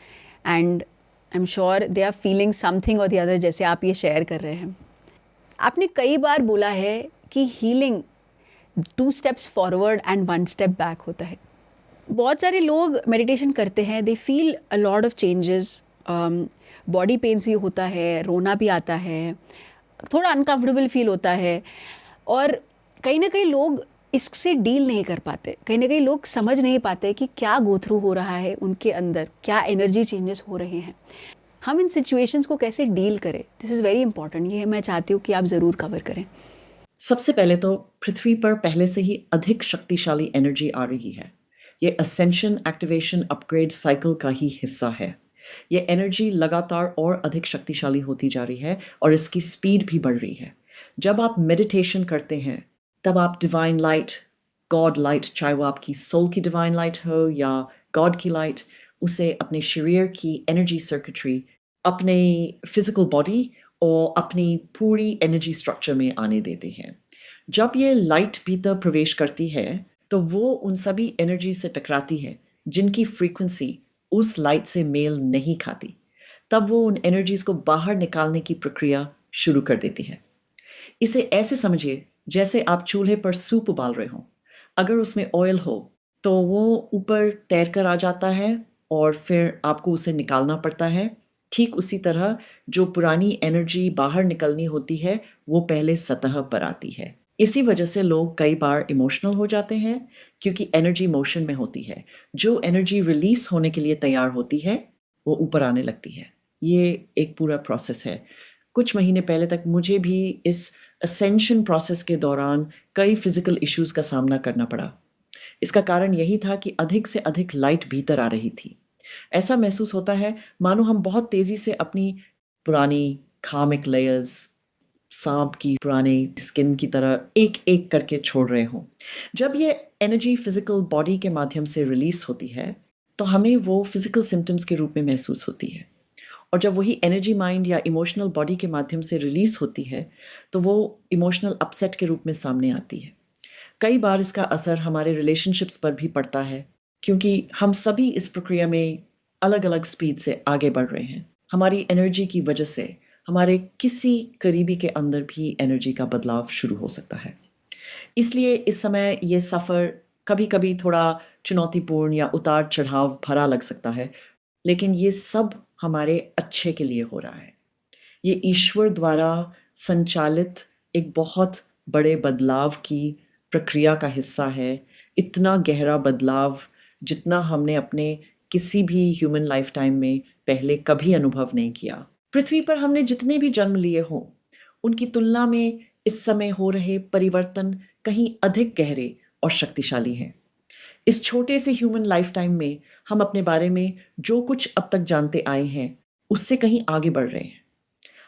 and I am sure they are feeling something और द अदर, जैसे आप ये शेयर कर रहे हैं। आपने कई बार बोला है कि healing 2 steps forward and 1 step back होता है। बहुत सारे लोग मेडिटेशन करते हैं, they feel a lot of changes, body pens भी होता है, रोना भी आता है, थोड़ा अनकंफर्टेबल फील होता है, और कहीं ना कहीं लोग इससे डील नहीं कर पाते। कहीं ना कहीं लोग समझ नहीं पाते कि क्या गो थ्रू हो रहा है उनके अंदर, क्या एनर्जी चेंजेस हो रहे हैं। हम इन सिचुएशंस को कैसे डील करें, दिस इज़ वेरी इंपॉर्टेंट। ये मैं चाहती हूँ कि आप ज़रूर कवर करें। सबसे पहले तो पृथ्वी पर पहले से ही अधिक शक्तिशाली एनर्जी आ रही है। ये असेंशन, एक्टिवेशन, अपग्रेड साइकिल का ही हिस्सा है। ये एनर्जी लगातार और अधिक शक्तिशाली होती जा रही है और इसकी स्पीड भी बढ़ रही है। जब आप मेडिटेशन करते हैं तब आप डिवाइन लाइट, गॉड लाइट, चाहे वो आपकी सोल की डिवाइन लाइट हो या गॉड की लाइट, उसे अपने शरीर की एनर्जी सर्किटरी, अपने फिजिकल बॉडी और अपनी पूरी एनर्जी स्ट्रक्चर में आने देते हैं। जब ये लाइट भीतर प्रवेश करती है तो वो उन सभी एनर्जी से टकराती है जिनकी फ्रीक्वेंसी उस लाइट से मेल नहीं खाती। तब वो उन एनर्जीज को बाहर निकालने की प्रक्रिया शुरू कर देती है। इसे ऐसे समझिए जैसे आप चूल्हे पर सूप उबाल रहे हो। अगर उसमें ऑयल हो तो वो ऊपर तैर कर आ जाता है और फिर आपको उसे निकालना पड़ता है। ठीक उसी तरह जो पुरानी एनर्जी बाहर निकलनी होती है वो पहले सतह पर आती है। इसी वजह से लोग कई बार इमोशनल हो जाते हैं, क्योंकि एनर्जी मोशन में होती है। जो एनर्जी रिलीज होने के लिए तैयार होती है वो ऊपर आने लगती है। ये एक पूरा प्रोसेस है। कुछ महीने पहले तक मुझे भी इस असेंशन प्रोसेस के दौरान कई फिजिकल इश्यूज का सामना करना पड़ा। इसका कारण यही था कि अधिक से अधिक लाइट भीतर आ रही थी। ऐसा महसूस होता है मानो हम बहुत तेजी से अपनी पुरानी कार्मिक लेयर्स, सांप की पुरानी स्किन की तरह एक एक करके छोड़ रहे हों। जब ये एनर्जी फिजिकल बॉडी के माध्यम से रिलीज होती है तो हमें वो फिजिकल सिम्टम्स के रूप में महसूस होती है, और जब वही एनर्जी माइंड या इमोशनल बॉडी के माध्यम से रिलीज होती है तो वो इमोशनल अपसेट के रूप में सामने आती है। कई बार इसका असर हमारे रिलेशनशिप्स पर भी पड़ता है, क्योंकि हम सभी इस प्रक्रिया में अलग अलग स्पीड से आगे बढ़ रहे हैं। हमारी एनर्जी की वजह से हमारे किसी करीबी के अंदर भी एनर्जी का बदलाव शुरू हो सकता है। इसलिए इस समय ये सफ़र कभी कभी थोड़ा चुनौतीपूर्ण या उतार चढ़ाव भरा लग सकता है, लेकिन ये सब हमारे अच्छे के लिए हो रहा है। ये ईश्वर द्वारा संचालित एक बहुत बड़े बदलाव की प्रक्रिया का हिस्सा है। इतना गहरा बदलाव जितना हमने अपने किसी भी ह्यूमन लाइफ टाइम में पहले कभी अनुभव नहीं किया। पृथ्वी पर हमने जितने भी जन्म लिए हों, उनकी तुलना में इस समय हो रहे परिवर्तन कहीं अधिक गहरे और शक्तिशाली हैं। इस छोटे से ह्यूमन लाइफ टाइम में हम अपने बारे में जो कुछ अब तक जानते आए हैं उससे कहीं आगे बढ़ रहे हैं।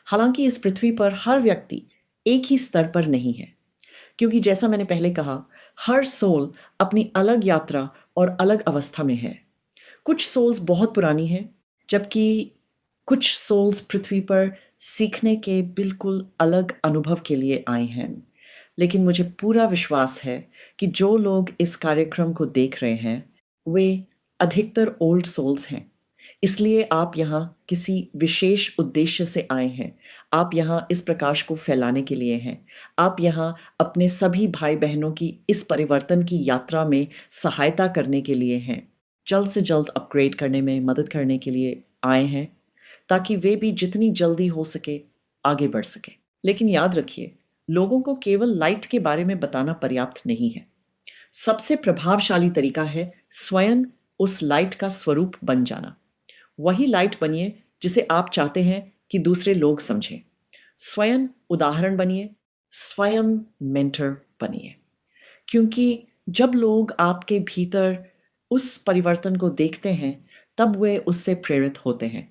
हालांकि इस पृथ्वी पर हर व्यक्ति एक ही स्तर पर नहीं है, क्योंकि जैसा मैंने पहले कहा, हर सोल अपनी अलग यात्रा और अलग अवस्था में है। कुछ सोल्स बहुत पुरानी हैं, जबकि कुछ सोल्स पृथ्वी पर सीखने के बिल्कुल अलग अनुभव के लिए आए हैं। लेकिन मुझे पूरा विश्वास है कि जो लोग इस कार्यक्रम को देख रहे हैं वे अधिकतर ओल्ड सोल्स हैं। इसलिए आप यहाँ किसी विशेष उद्देश्य से आए हैं। आप यहाँ इस प्रकाश को फैलाने के लिए हैं। आप यहाँ अपने सभी भाई बहनों की इस परिवर्तन की यात्रा में सहायता करने के लिए हैं। जल्द से जल्द अपग्रेड करने में मदद करने के लिए आए हैं, ताकि वे भी जितनी जल्दी हो सके आगे बढ़ सके। लेकिन याद रखिए, लोगों को केवल लाइट के बारे में बताना पर्याप्त नहीं है। सबसे प्रभावशाली तरीका है स्वयं उस लाइट का स्वरूप बन जाना। वही लाइट बनिए जिसे आप चाहते हैं कि दूसरे लोग समझें। स्वयं उदाहरण बनिए, स्वयं मेंटर बनिए। क्योंकि जब लोग आपके भीतर उस परिवर्तन को देखते हैं, तब वे उससे प्रेरित होते हैं।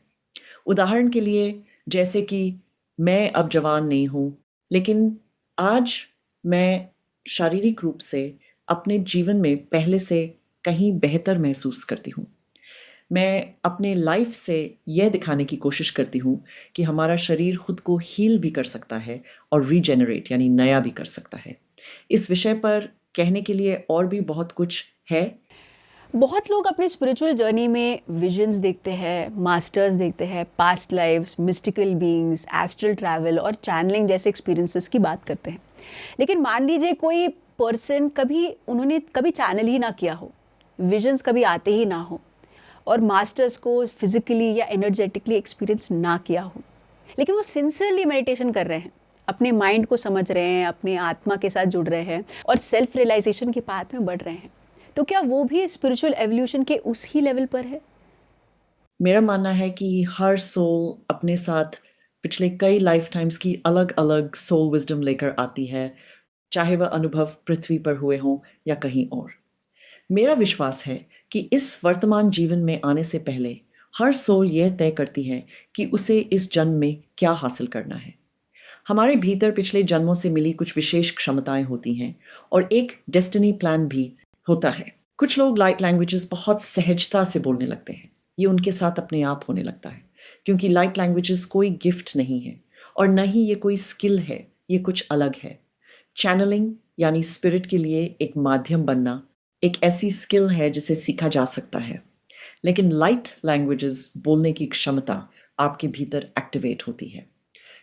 उदाहरण के लिए, जैसे कि मैं अब जवान नहीं हूँ, लेकिन आज मैं शारीरिक रूप से अपने जीवन में पहले से कहीं बेहतर महसूस करती हूँ। मैं अपने लाइफ से यह दिखाने की कोशिश करती हूँ कि हमारा शरीर खुद को हील भी कर सकता है और रीजेनरेट यानी नया भी कर सकता है। इस विषय पर कहने के लिए और भी बहुत कुछ है। बहुत लोग अपनी स्पिरिचुअल जर्नी में विजन्स देखते हैं, मास्टर्स देखते हैं, past lives, mystical beings, astral travel और चैनलिंग जैसे एक्सपीरियंसेस की बात करते हैं। लेकिन मान लीजिए कोई पर्सन उन्होंने कभी चैनल ही ना किया हो, विजन्स कभी आते ही ना हो और मास्टर्स को फिजिकली या एनर्जेटिकली एक्सपीरियंस ना किया हो, लेकिन वो सिंसियरली मेडिटेशन कर रहे हैं, अपने माइंड को समझ रहे हैं, अपने आत्मा के साथ जुड़ रहे हैं और सेल्फ रियलाइजेशन के पाथ में बढ़ रहे हैं, तो क्या वो भी स्पिरिचुअल एवोल्यूशन के उस ही लेवल पर है? मेरा मानना है कि हर सोल अपने साथ पिछले कई लाइफ टाइम्स की अलग अलग सोल विजडम लेकर आती है, चाहे वह अनुभव पृथ्वी पर हुए हों या कहीं और। मेरा विश्वास है कि इस वर्तमान जीवन में आने से पहले हर सोल यह तय करती है कि उसे इस जन्म में क्या हासिल करना है। हमारे भीतर पिछले जन्मों से मिली कुछ विशेष क्षमताएं होती हैं और एक डेस्टिनी प्लान भी होता है। कुछ लोग लाइट लैंग्वेजेस बहुत सहजता से बोलने लगते हैं। ये उनके साथ अपने आप होने लगता है, क्योंकि लाइट लैंग्वेजेस कोई गिफ्ट नहीं है और न ही ये कोई स्किल है, ये कुछ अलग है। चैनलिंग यानी स्पिरिट के लिए एक माध्यम बनना एक ऐसी स्किल है जिसे सीखा जा सकता है। लेकिन लाइट लैंग्वेजेस बोलने की क्षमता आपके भीतर एक्टिवेट होती है।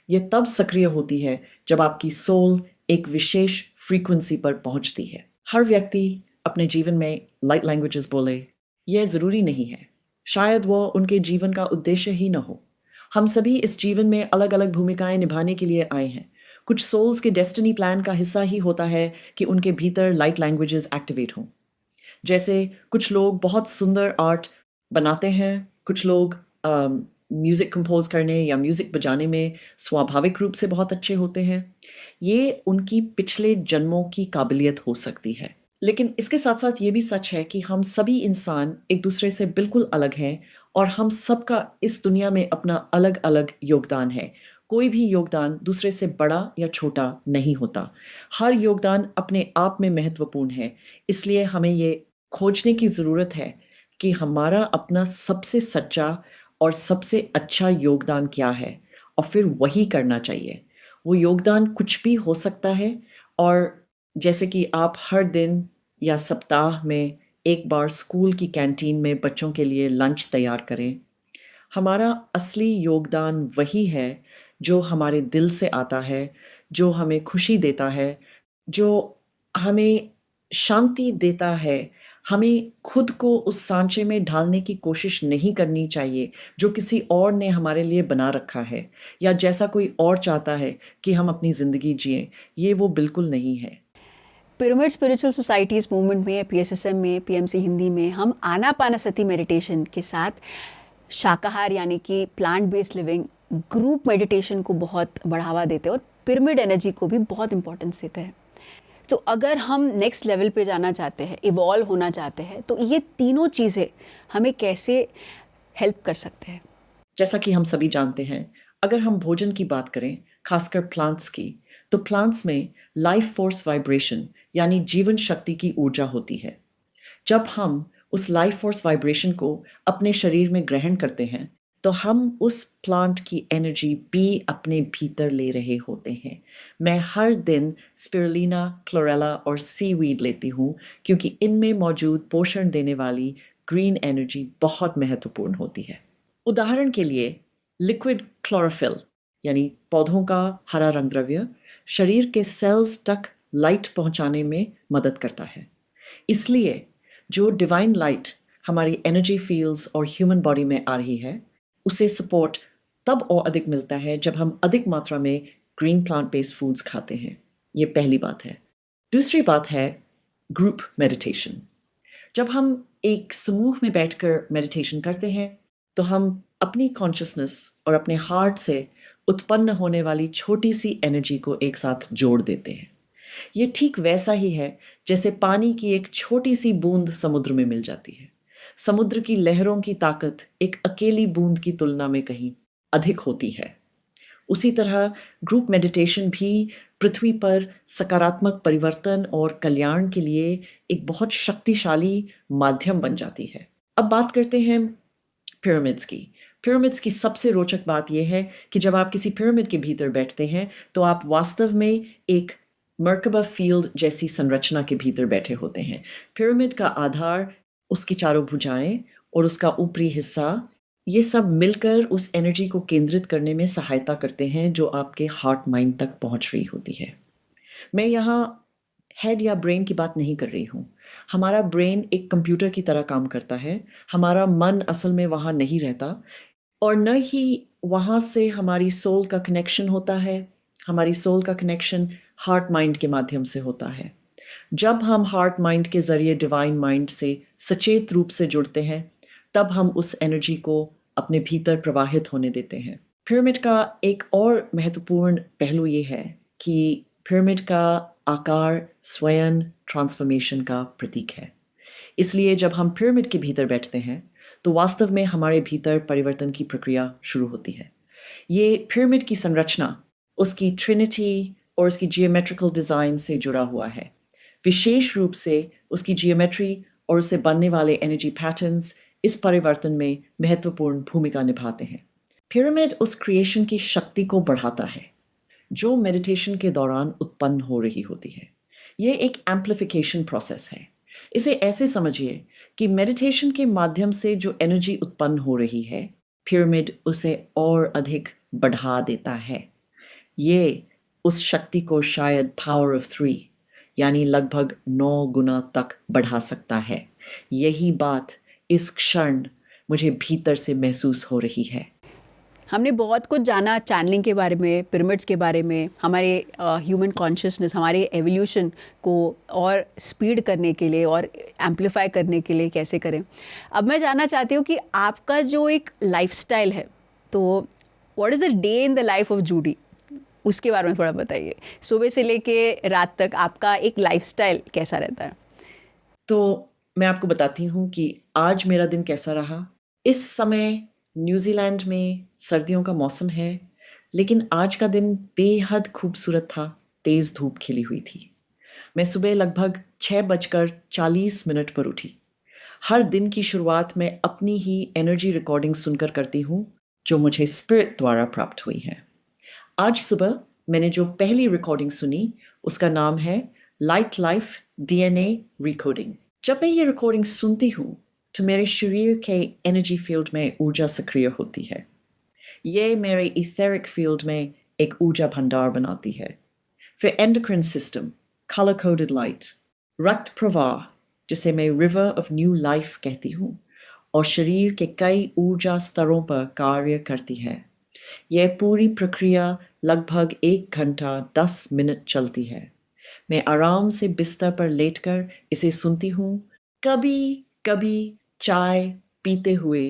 यह तब सक्रिय होती है जब आपकी सोल एक विशेष फ्रीक्वेंसी पर पहुंचती है। हर व्यक्ति अपने जीवन में लाइट लैंग्वेजेस बोले, यह ज़रूरी नहीं है। शायद वो उनके जीवन का उद्देश्य ही न हो। हम सभी इस जीवन में अलग अलग भूमिकाएं निभाने के लिए आए हैं। कुछ सोल्स के डेस्टिनी प्लान का हिस्सा ही होता है कि उनके भीतर लाइट लैंग्वेजेस एक्टिवेट हों। जैसे कुछ लोग बहुत सुंदर आर्ट बनाते हैं, कुछ लोग म्यूज़िक कंपोज करने या म्यूज़िक बजाने में स्वाभाविक रूप से बहुत अच्छे होते हैं। ये उनकी पिछले जन्मों की काबिलियत हो सकती है। लेकिन इसके साथ साथ ये भी सच है कि हम सभी इंसान एक दूसरे से बिल्कुल अलग हैं और हम सबका इस दुनिया में अपना अलग अलग योगदान है। कोई भी योगदान दूसरे से बड़ा या छोटा नहीं होता। हर योगदान अपने आप में महत्वपूर्ण है। इसलिए हमें ये खोजने की ज़रूरत है कि हमारा अपना सबसे सच्चा और सबसे अच्छा योगदान क्या है और फिर वही करना चाहिए। वो योगदान कुछ भी हो सकता है और जैसे कि आप हर दिन या सप्ताह में एक बार स्कूल की कैंटीन में बच्चों के लिए लंच तैयार करें। हमारा असली योगदान वही है जो हमारे दिल से आता है, जो हमें खुशी देता है, जो हमें शांति देता है। हमें खुद को उस सांचे में ढालने की कोशिश नहीं करनी चाहिए जो किसी और ने हमारे लिए बना रखा है या जैसा कोई और चाहता है कि हम अपनी ज़िंदगी जिएं। ये वो बिल्कुल नहीं है। पिरामिड स्पिरिचुअल सोसाइटीज़ मूवमेंट में, पीएसएसएम में, पीएमसी हिंदी में हम आनापानसती मेडिटेशन के साथ शाकाहार यानी कि plant based living, group meditation को बहुत बढ़ावा देते हैं और पिरामिड एनर्जी को भी बहुत इंपॉर्टेंस देते हैं। तो अगर हम नेक्स्ट लेवल पे जाना चाहते हैं, इवॉल्व होना चाहते हैं, तो ये तीनों चीज़ें हमें कैसे हेल्प कर सकते हैं? जैसा कि हम सभी जानते हैं, अगर हम भोजन की बात करें, खासकर प्लांट्स की, तो प्लांट्स में लाइफ फोर्स वाइब्रेशन यानी जीवन शक्ति की ऊर्जा होती है। जब हम उस लाइफ फोर्स वाइब्रेशन को अपने शरीर में ग्रहण करते हैं, तो हम उस प्लांट की एनर्जी भी अपने भीतर ले रहे होते हैं। मैं हर दिन स्पिरुलिना, क्लोरेला और सीवीड लेती हूँ क्योंकि इनमें मौजूद पोषण देने वाली ग्रीन एनर्जी बहुत महत्वपूर्ण होती है। उदाहरण के लिए लिक्विड क्लोरोफिल यानी पौधों का हरा रंग द्रव्य शरीर के सेल्स तक लाइट पहुंचाने में मदद करता है। इसलिए जो डिवाइन लाइट हमारी एनर्जी फील्ड्स और ह्यूमन बॉडी में आ रही है, उसे सपोर्ट तब और अधिक मिलता है जब हम अधिक मात्रा में ग्रीन प्लांट बेस्ड फूड्स खाते हैं। ये पहली बात है। दूसरी बात है ग्रुप मेडिटेशन। जब हम एक समूह में बैठकर मेडिटेशन करते हैं तो हम अपनी कॉन्शियसनेस और अपने हार्ट से उत्पन्न होने वाली छोटी सी एनर्जी को एक साथ जोड़ देते हैं। ये ठीक वैसा ही है जैसे पानी की एक छोटी सी बूंद समुद्र में मिल जाती है। समुद्र की लहरों की ताकत एक अकेली बूंद की तुलना में कहीं अधिक होती है। उसी तरह ग्रुप मेडिटेशन भी पृथ्वी पर सकारात्मक परिवर्तन और कल्याण के लिए एक बहुत शक्तिशाली माध्यम बन जाती है। अब बात करते हैं पिरामिड्स की। पिरामिड्स की सबसे रोचक बात यह है कि जब आप किसी पिरामिड के भीतर बैठते हैं तो आप वास्तव में एक मर्कबा फील्ड जैसी संरचना के भीतर बैठे होते हैं। पिरामिड का आधार, उसकी चारों भुजाएं और उसका ऊपरी हिस्सा, ये सब मिलकर उस एनर्जी को केंद्रित करने में सहायता करते हैं जो आपके हार्ट माइंड तक पहुंच रही होती है। मैं यहाँ हेड या ब्रेन की बात नहीं कर रही हूँ। हमारा ब्रेन एक कंप्यूटर की तरह काम करता है। हमारा मन असल में वहाँ नहीं रहता और न ही वहाँ से हमारी सोल का कनेक्शन होता है। हमारी सोल का कनेक्शन हार्ट माइंड के माध्यम से होता है। जब हम हार्ट माइंड के ज़रिए डिवाइन माइंड से सचेत रूप से जुड़ते हैं तब हम उस एनर्जी को अपने भीतर प्रवाहित होने देते हैं। पिरामिड का एक और महत्वपूर्ण पहलू ये है कि पिरामिड का आकार स्वयं ट्रांसफॉर्मेशन का प्रतीक है। इसलिए जब हम पिरामिड के भीतर बैठते हैं तो वास्तव में हमारे भीतर परिवर्तन की प्रक्रिया शुरू होती है। ये पिरामिड की संरचना उसकी ट्रिनिटी और उसकी जियोमेट्रिकल डिज़ाइन से जुड़ा हुआ है। विशेष रूप से उसकी जियोमेट्री और उससे बनने वाले एनर्जी पैटर्न्स इस परिवर्तन में महत्वपूर्ण भूमिका निभाते हैं। पिरामिड उस क्रिएशन की शक्ति को बढ़ाता है जो मेडिटेशन के दौरान उत्पन्न हो रही होती है। ये एक एम्प्लीफिकेशन प्रोसेस है। इसे ऐसे समझिए कि मेडिटेशन के माध्यम से जो एनर्जी उत्पन्न हो रही है, पिरामिड उसे और अधिक बढ़ा देता है। ये उस शक्ति को शायद पावर ऑफ 3 यानी लगभग 9 गुना तक बढ़ा सकता है। यही बात इस क्षण मुझे भीतर से महसूस हो रही है। हमने बहुत कुछ जाना चैनलिंग के बारे में, पिरामिड्स के बारे में, हमारे ह्यूमन कॉन्शियसनेस, हमारे एवोल्यूशन को और स्पीड करने के लिए और एम्पलीफाई करने के लिए कैसे करें। अब मैं जानना चाहती हूँ कि आपका जो एक लाइफस्टाइल है, तो what is the day in the life of Judy, उसके बारे में थोड़ा बताइए। सुबह से लेके रात तक आपका एक लाइफस्टाइल कैसा रहता है? तो मैं आपको बताती हूँ कि आज मेरा दिन कैसा रहा। इस समय न्यूजीलैंड में सर्दियों का मौसम है, लेकिन आज का दिन बेहद खूबसूरत था। तेज़ धूप खिली हुई थी। मैं सुबह लगभग 6:40 पर उठी। हर दिन की शुरुआत मैं अपनी ही एनर्जी रिकॉर्डिंग सुनकर करती हूँ जो मुझे स्पिरिट द्वारा प्राप्त हुई है। आज सुबह मैंने जो पहली रिकॉर्डिंग सुनी उसका नाम है लाइट लाइफ DNA रिकोडिंग। जब मैं ये रिकॉर्डिंग सुनती हूँ तो मेरे शरीर के एनर्जी फील्ड में ऊर्जा सक्रिय होती है। ये मेरे इथेरिक फील्ड में एक ऊर्जा भंडार बनाती है। फिर endocrine system, colour coded light, रक्त प्रवाह जिसे मैं रिवर ऑफ न्यू लाइफ कहती हूँ, और शरीर के कई ऊर्जा स्तरों पर कार्य करती है। यह पूरी प्रक्रिया लगभग 1 घंटा 10 मिनट चलती है। मैं आराम से बिस्तर पर लेटकर इसे सुनती हूँ। कभी कभी चाय पीते हुए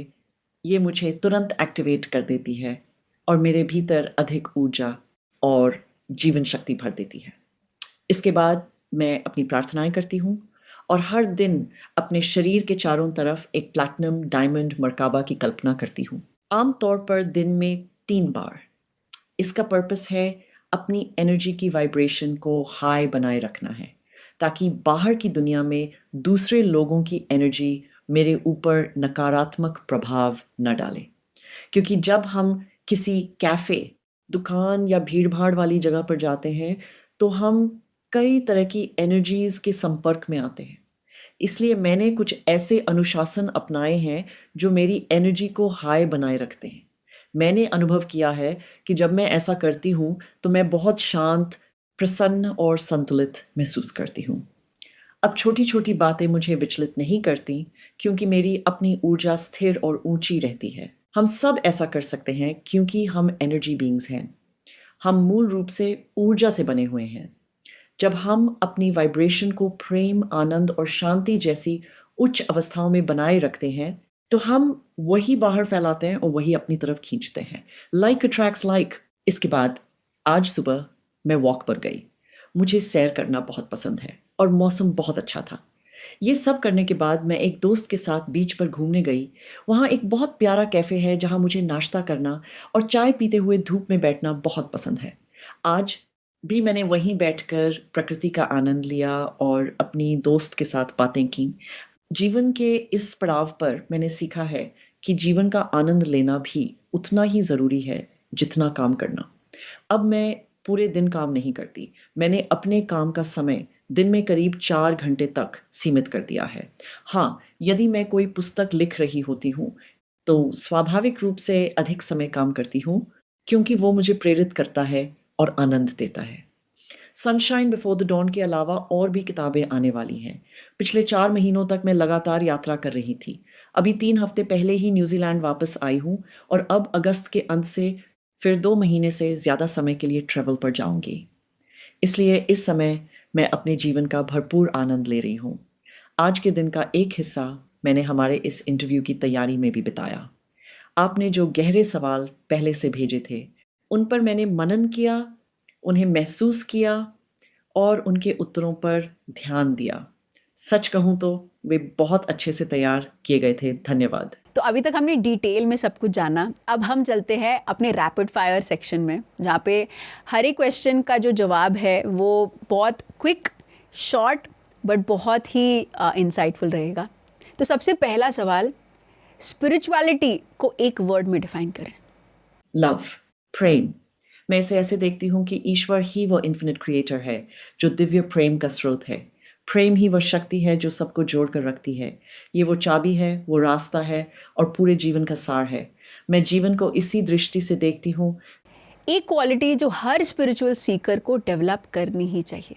ये मुझे तुरंत एक्टिवेट कर देती है और मेरे भीतर अधिक ऊर्जा और जीवन शक्ति भर देती है। इसके बाद मैं अपनी प्रार्थनाएं करती हूँ और हर दिन अपने शरीर के चारों तरफ एक प्लैटिनम डायमंड मर्काबा की कल्पना करती हूँ, आमतौर पर दिन में 3 बार। इसका पर्पस है अपनी एनर्जी की वाइब्रेशन को हाई बनाए रखना है ताकि बाहर की दुनिया में दूसरे लोगों की एनर्जी मेरे ऊपर नकारात्मक प्रभाव न डाले। क्योंकि जब हम किसी कैफ़े, दुकान या भीड़-भाड़ वाली जगह पर जाते हैं तो हम कई तरह की एनर्जीज़ के संपर्क में आते हैं। इसलिए मैंने कुछ ऐसे अनुशासन अपनाए हैं जो मेरी एनर्जी को हाई बनाए रखते हैं। मैंने अनुभव किया है कि जब मैं ऐसा करती हूँ तो मैं बहुत शांत, प्रसन्न और संतुलित महसूस करती हूँ। अब छोटी-छोटी बातें मुझे विचलित नहीं करती क्योंकि मेरी अपनी ऊर्जा स्थिर और ऊंची रहती है। हम सब ऐसा कर सकते हैं क्योंकि हम एनर्जी बीइंग्स हैं। हम मूल रूप से ऊर्जा से बने हुए हैं। जब हम अपनी वाइब्रेशन को प्रेम, आनंद और शांति जैसी उच्च अवस्थाओं में बनाए रखते हैं, तो हम वही बाहर फैलाते हैं और वही अपनी तरफ खींचते हैं। Like attracts like. इसके बाद आज सुबह मैं वॉक पर गई। मुझे सैर करना बहुत पसंद है और मौसम बहुत अच्छा था। ये सब करने के बाद मैं एक दोस्त के साथ बीच पर घूमने गई। वहाँ एक बहुत प्यारा कैफ़े है जहाँ मुझे नाश्ता करना और चाय पीते हुए धूप में बैठना बहुत पसंद है। आज भी मैंने वहीं बैठकर प्रकृति का आनंद लिया और अपनी दोस्त के साथ बातें की। जीवन के इस पड़ाव पर मैंने सीखा है कि जीवन का आनंद लेना भी उतना ही ज़रूरी है जितना काम करना। अब मैं पूरे दिन काम नहीं करती। मैंने अपने काम का समय दिन में करीब 4 घंटे तक सीमित कर दिया है। हाँ, यदि मैं कोई पुस्तक लिख रही होती हूँ, तो स्वाभाविक रूप से अधिक समय काम करती हूँ, क्योंकि वो मुझे प्रेरित करता है और आनंद देता है। सनशाइन बिफोर द डॉन के अलावा और भी किताबें आने वाली हैं। पिछले 4 महीनों तक मैं लगातार यात्रा कर रही थी। अभी 3 हफ्ते पहले ही न्यूज़ीलैंड वापस आई हूँ और अब अगस्त के अंत से फिर 2 महीने से ज़्यादा समय के लिए ट्रैवल पर जाऊँगी। इसलिए इस समय मैं अपने जीवन का भरपूर आनंद ले रही हूँ। आज के दिन का एक हिस्सा मैंने हमारे इस इंटरव्यू की तैयारी में भी बिताया। आपने जो गहरे सवाल पहले से भेजे थे, उन पर मैंने मनन किया, उन्हें महसूस किया और उनके उत्तरों पर ध्यान दिया। सच कहूँ तो वे बहुत अच्छे से तैयार किए गए थे। धन्यवाद। तो अभी तक हमने डिटेल में सब कुछ जाना। अब हम चलते हैं अपने रैपिड फायर सेक्शन में, जहाँ पे हर एक क्वेश्चन का जो जवाब है वो बहुत क्विक, शॉर्ट बट बहुत ही इंसाइटफुल रहेगा। तो सबसे पहला सवाल, स्पिरिचुअलिटी को एक वर्ड में डिफाइन करें। लव, प्रेम। मैं इसे ऐसे देखती हूँ कि ईश्वर ही वो इन्फिनिट क्रिएटर है जो दिव्य प्रेम का स्रोत है। प्रेम ही वह शक्ति है जो सबको जोड़ कर रखती है। ये वो चाबी है, वो रास्ता है और पूरे जीवन का सार है। मैं जीवन को इसी दृष्टि से देखती हूँ। एक क्वालिटी जो हर स्पिरिचुअल सीकर को डेवलप करनी ही चाहिए।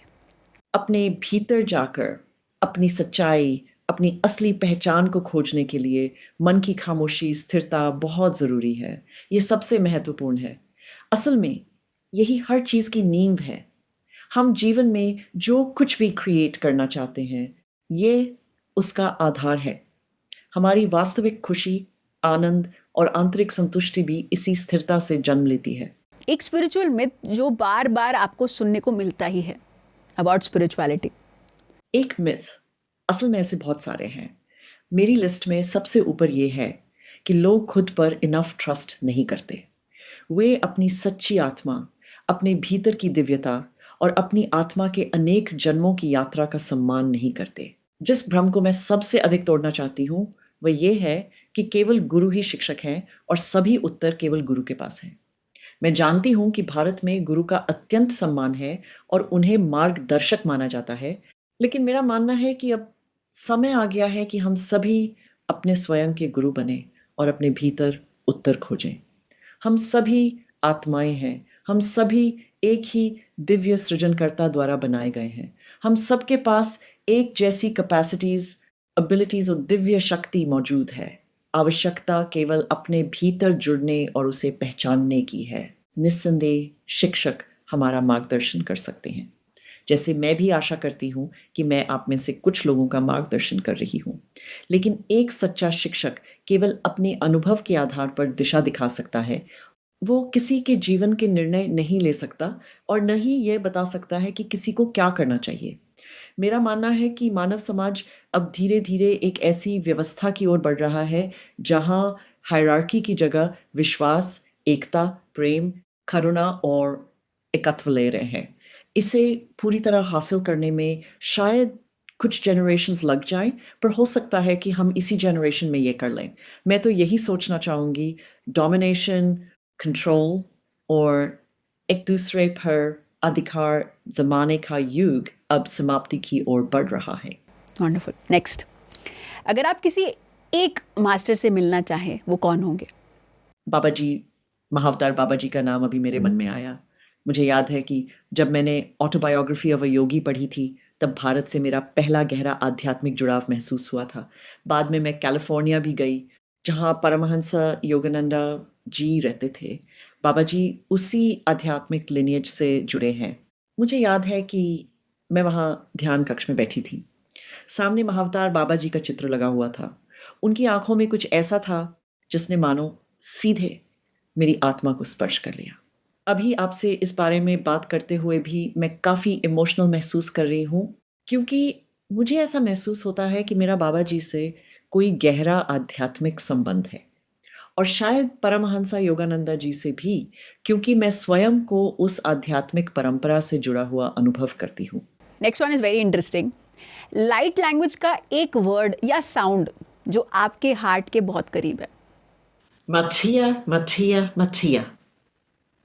अपने भीतर जाकर अपनी सच्चाई, अपनी असली पहचान को खोजने के लिए मन की खामोशी, स्थिरता बहुत ज़रूरी है। ये सबसे महत्वपूर्ण है। असल में यही हर चीज़ की नींव है। हम जीवन में जो कुछ भी क्रिएट करना चाहते हैं, ये उसका आधार है। हमारी वास्तविक खुशी, आनंद और आंतरिक संतुष्टि भी इसी स्थिरता से जन्म लेती है। एक स्पिरिचुअल मिथ जो बार बार आपको सुनने को मिलता ही है अबाउट स्पिरिचुअलिटी। एक मिथ, असल में ऐसे बहुत सारे हैं। मेरी लिस्ट में सबसे ऊपर ये है कि लोग खुद पर इनफ ट्रस्ट नहीं करते। वे अपनी सच्ची आत्मा, अपने भीतर की दिव्यता और अपनी आत्मा के अनेक जन्मों की यात्रा का सम्मान नहीं करते। जिस भ्रम को मैं सबसे अधिक तोड़ना चाहती हूँ वह ये है कि केवल गुरु ही शिक्षक हैं और सभी उत्तर केवल गुरु के पास हैं। मैं जानती हूँ कि भारत में गुरु का अत्यंत सम्मान है और उन्हें मार्गदर्शक माना जाता है, लेकिन मेरा मानना है कि अब समय आ गया है कि हम सभी अपने स्वयं के गुरु बने और अपने भीतर उत्तर खोजें। हम सभी आत्माएं हैं। हम सभी एक ही दिव्य सृजनकर्ता द्वारा बनाए गए हैं। हम सबके पास एक जैसी कैपेसिटीज, एबिलिटीज और दिव्य शक्ति मौजूद है। आवश्यकता केवल अपने भीतर जुड़ने और उसे पहचानने की है। निस्संदेह शिक्षक हमारा मार्गदर्शन कर सकते हैं, जैसे मैं भी आशा करती हूँ कि मैं आप में से कुछ लोगों का मार्गदर्शन कर रही हूँ। लेकिन एक सच्चा शिक्षक केवल अपने अनुभव के आधार पर दिशा दिखा सकता है। वो किसी के जीवन के निर्णय नहीं ले सकता और न ही ये बता सकता है कि किसी को क्या करना चाहिए। मेरा मानना है कि मानव समाज अब धीरे धीरे एक ऐसी व्यवस्था की ओर बढ़ रहा है जहाँ हायरार्की की जगह विश्वास, एकता, प्रेम, करुणा और एकत्व ले रहे हैं। इसे पूरी तरह हासिल करने में शायद कुछ जनरेशन्स लग जाएं, पर हो सकता है कि हम इसी जनरेशन में ये कर लें। मैं तो यही सोचना चाहूँगी, डोमिनेशन, कंट्रोल और एक दूसरे पर अधिकार जमाने का युग अब समाप्ति की ओर बढ़ रहा है। वंडरफुल। नेक्स्ट, अगर आप किसी एक मास्टर से मिलना चाहें, वो कौन होंगे? बाबा जी, महाअवतार बाबा जी का नाम अभी मेरे मन में आया। मुझे याद है कि जब मैंने ऑटोबायोग्राफी ऑफ अ योगी पढ़ी थी, तब भारत से मेरा पहला गहरा आध्यात्मिक जुड़ाव महसूस हुआ था। बाद में मैं कैलिफोर्निया भी गई, जहाँ परमहंस योगानंदा जी रहते थे। बाबा जी उसी आध्यात्मिक लिनिएज से जुड़े हैं। मुझे याद है कि मैं वहाँ ध्यान कक्ष में बैठी थी। सामने महाअवतार बाबा जी का चित्र लगा हुआ था। उनकी आंखों में कुछ ऐसा था जिसने मानो सीधे मेरी आत्मा को स्पर्श कर लिया। अभी आपसे इस बारे में बात करते हुए भी मैं काफ़ी इमोशनल महसूस कर रही हूँ, क्योंकि मुझे ऐसा महसूस होता है कि मेरा बाबा जी से कोई गहरा आध्यात्मिक संबंध है, और शायद परमहंसा योगानंदा जी से भी, क्योंकि मैं स्वयं को उस आध्यात्मिक परंपरा से जुड़ा हुआ अनुभव करती हूँ। Next one is very interesting. Light language का एक वर्ड या साउंड जो आपके हार्ट के बहुत करीब है। Matia, Matia, Matia.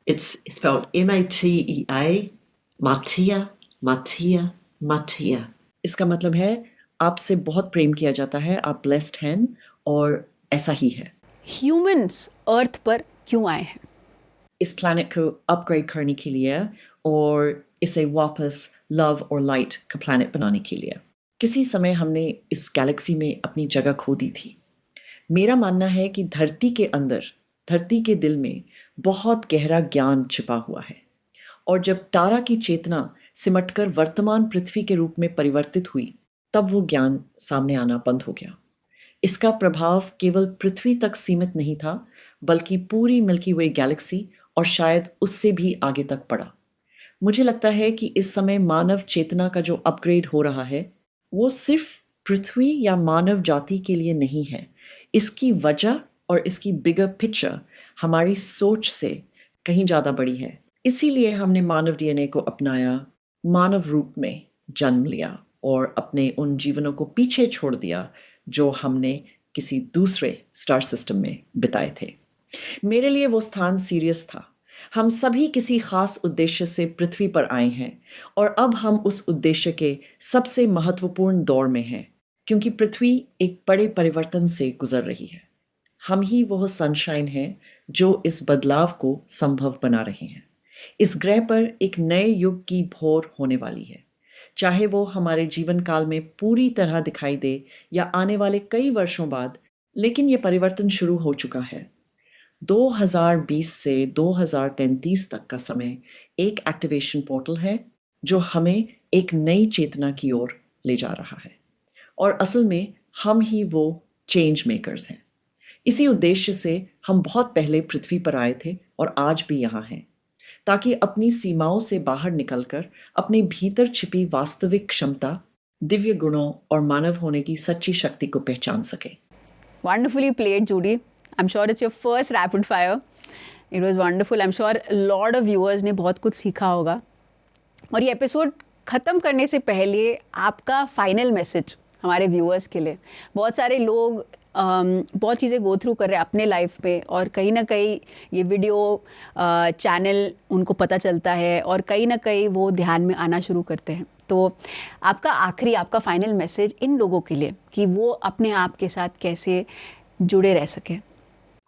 It's spelled M-A-T-E-A. Matia, Matia, Matia. इसका मतलब है आपसे बहुत प्रेम किया जाता है, आप ब्लेस्ड हैं, और ऐसा ही है। ह्यूमंस अर्थ पर क्यों आए हैं? इस प्लैनेट को अपग्रेड करने के लिए और इसे वापस लव और लाइट का प्लैनेट बनाने के लिए। किसी समय हमने इस गैलेक्सी में अपनी जगह खो दी थी। मेरा मानना है कि धरती के अंदर, धरती के दिल में बहुत गहरा ज्ञान छिपा हुआ है, और जब तारा की चेतना सिमटकर वर्तमान पृथ्वी के रूप में परिवर्तित हुई, तब वो ज्ञान सामने आना बंद हो गया। इसका प्रभाव केवल पृथ्वी तक सीमित नहीं था, बल्कि पूरी मिल्की वे गैलेक्सी और शायद उससे भी आगे तक पड़ा। मुझे लगता है कि इस समय मानव चेतना का जो अपग्रेड हो रहा है, वो सिर्फ पृथ्वी या मानव जाति के लिए नहीं है। इसकी वजह और इसकी बिगर पिक्चर हमारी सोच से कहीं ज़्यादा बड़ी है। इसीलिए हमने मानव डीएनए को अपनाया, मानव रूप में जन्म लिया और अपने उन जीवनों को पीछे छोड़ दिया जो हमने किसी दूसरे स्टार सिस्टम में बिताए थे। मेरे लिए वो स्थान सीरियस था। हम सभी किसी खास उद्देश्य से पृथ्वी पर आए हैं, और अब हम उस उद्देश्य के सबसे महत्वपूर्ण दौर में हैं, क्योंकि पृथ्वी एक बड़े परिवर्तन से गुजर रही है। हम ही वह सनशाइन हैं जो इस बदलाव को संभव बना रहे हैं। इस ग्रह पर एक नए युग की भोर होने वाली है, चाहे वो हमारे जीवन काल में पूरी तरह दिखाई दे या आने वाले कई वर्षों बाद, लेकिन ये परिवर्तन शुरू हो चुका है। 2020 से 2033 तक का समय एक एक्टिवेशन पोर्टल है जो हमें एक नई चेतना की ओर ले जा रहा है, और असल में हम ही वो चेंज मेकर्स हैं। इसी उद्देश्य से हम बहुत पहले पृथ्वी पर आए थे और आज भी यहाँ हैं, ताकि अपनी सीमाओं से बाहर निकलकर अपने भीतर छिपी वास्तविक क्षमता, दिव्य गुणों और मानव होने की सच्ची शक्ति को पहचान सके। Wonderfully played, Judy. I'm sure it's your first rapid fire. It was wonderful. I'm sure a lot of viewers ने बहुत कुछ सीखा होगा। और ये एपिसोड ख़त्म करने से पहले आपका फाइनल मैसेज हमारे व्यूअर्स के लिए। बहुत सारे लोग बहुत चीज़ें गो थ्रू कर रहे हैं अपने लाइफ में, और कहीं ना कहीं ये वीडियो चैनल उनको पता चलता है और कहीं ना कहीं वो ध्यान में आना शुरू करते हैं। तो आपका आखिरी, आपका फाइनल मैसेज इन लोगों के लिए कि वो अपने आप के साथ कैसे जुड़े रह सकें।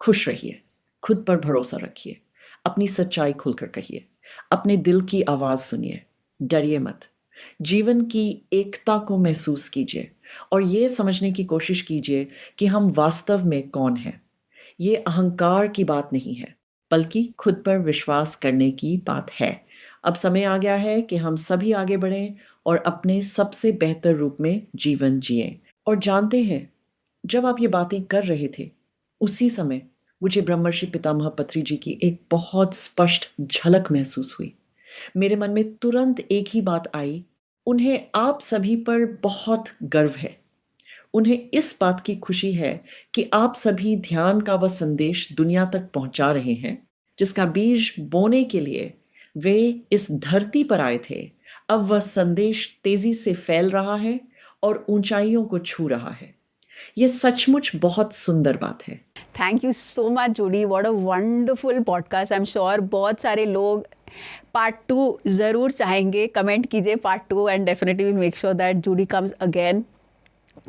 खुश रहिए, खुद पर भरोसा रखिए, अपनी सच्चाई खुलकर कहिए, अपने दिल की आवाज़ सुनिए, डरिए मत। जीवन की एकता को महसूस कीजिए और ये समझने की कोशिश कीजिए कि हम वास्तव में कौन हैं। ये अहंकार की बात नहीं है, बल्कि खुद पर विश्वास करने की बात है। अब समय आ गया है कि हम सभी आगे बढ़ें और अपने सबसे बेहतर रूप में जीवन जिएं। और जानते हैं, जब आप ये बातें कर रहे थे, उसी समय मुझे ब्रह्मर्षि पितामह पत्री जी की एक बहुत स्पष्ट झलक महसूस हुई। मेरे मन में तुरंत एक ही बात आई, उन्हें आप सभी पर बहुत गर्व है। उन्हें इस बात की खुशी है कि आप सभी ध्यान का वह संदेश दुनिया तक पहुंचा रहे हैं, जिसका बीज बोने के लिए वे इस धरती पर आए थे। अब वह संदेश तेजी से फैल रहा है और ऊंचाइयों को छू रहा है। ये सचमुच बहुत सुंदर बात है। Thank you so much Judy, what a wonderful podcast. I am sure बहुत सारे लोग पार्ट 2 ज़रूर चाहेंगे। कमेंट कीजिए part 2 and definitely will make sure that Judy comes again.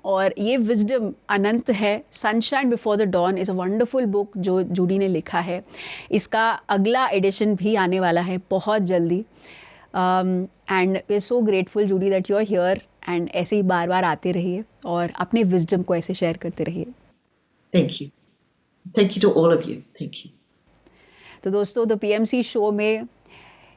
और ये विजडम अनंत है। Sunshine Before the Dawn is a wonderful book जो जूडी ने लिखा है। इसका अगला एडिशन भी आने वाला है बहुत जल्दी। And we are so grateful Judy that you are here, and ऐसे ही बार बार आते रहिए और अपने विजडम को ऐसे शेयर करते रहिए। Thank you. Thank you to all of you. Thank you. तो दोस्तों, द पीएमसी शो में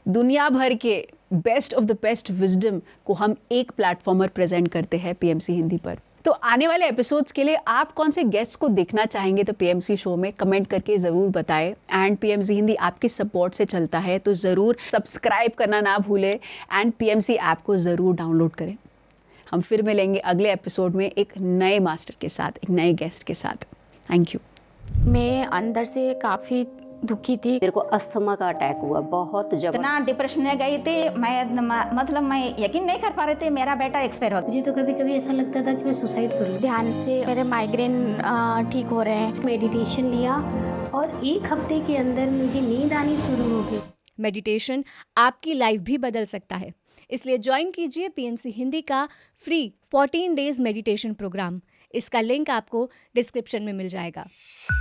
दुनिया भर के best of the best wisdom को हम एक प्लेटफॉर्म पर प्रेजेंट करते हैं पीएमसी हिंदी पर। तो आने वाले एपिसोड्स के लिए आप कौन से गेस्ट को देखना चाहेंगे द पीएमसी शो में, कमेंट करके ज़रूर बताएं। एंड पीएमसी हिंदी आपके सपोर्ट से चलता है, तो ज़रूर सब्सक्राइब करना ना भूलें एंड पीएमसी ऐप को ज़रूर डाउनलोड करें। हम फिर मिलेंगे अगले एपिसोड में एक नए मास्टर के साथ, एक नए गेस्ट के साथ। Thank you. मैं अंदर से काफ़ी दुखी थी। मेरे को अस्थमा का अटैक हुआ, बहुत जबरदस्त। इतना डिप्रेशन में गई थी मैं यकीन नहीं कर पा रही थी मेरा बेटा एक्सपायर हो गया। मुझे तो कभी कभी ऐसा लगता था कि मैं सुसाइड करूँ। ध्यान से मेरे माइग्रेन ठीक हो रहे हैं। मेडिटेशन लिया और 1 हफ्ते के अंदर मुझे नींद आनी शुरू हो गई। मेडिटेशन आपकी लाइफ भी बदल सकता है, इसलिए ज्वाइन कीजिए पीएमसी हिंदी का फ्री 14 डेज मेडिटेशन प्रोग्राम। इसका लिंक आपको डिस्क्रिप्शन में मिल जाएगा।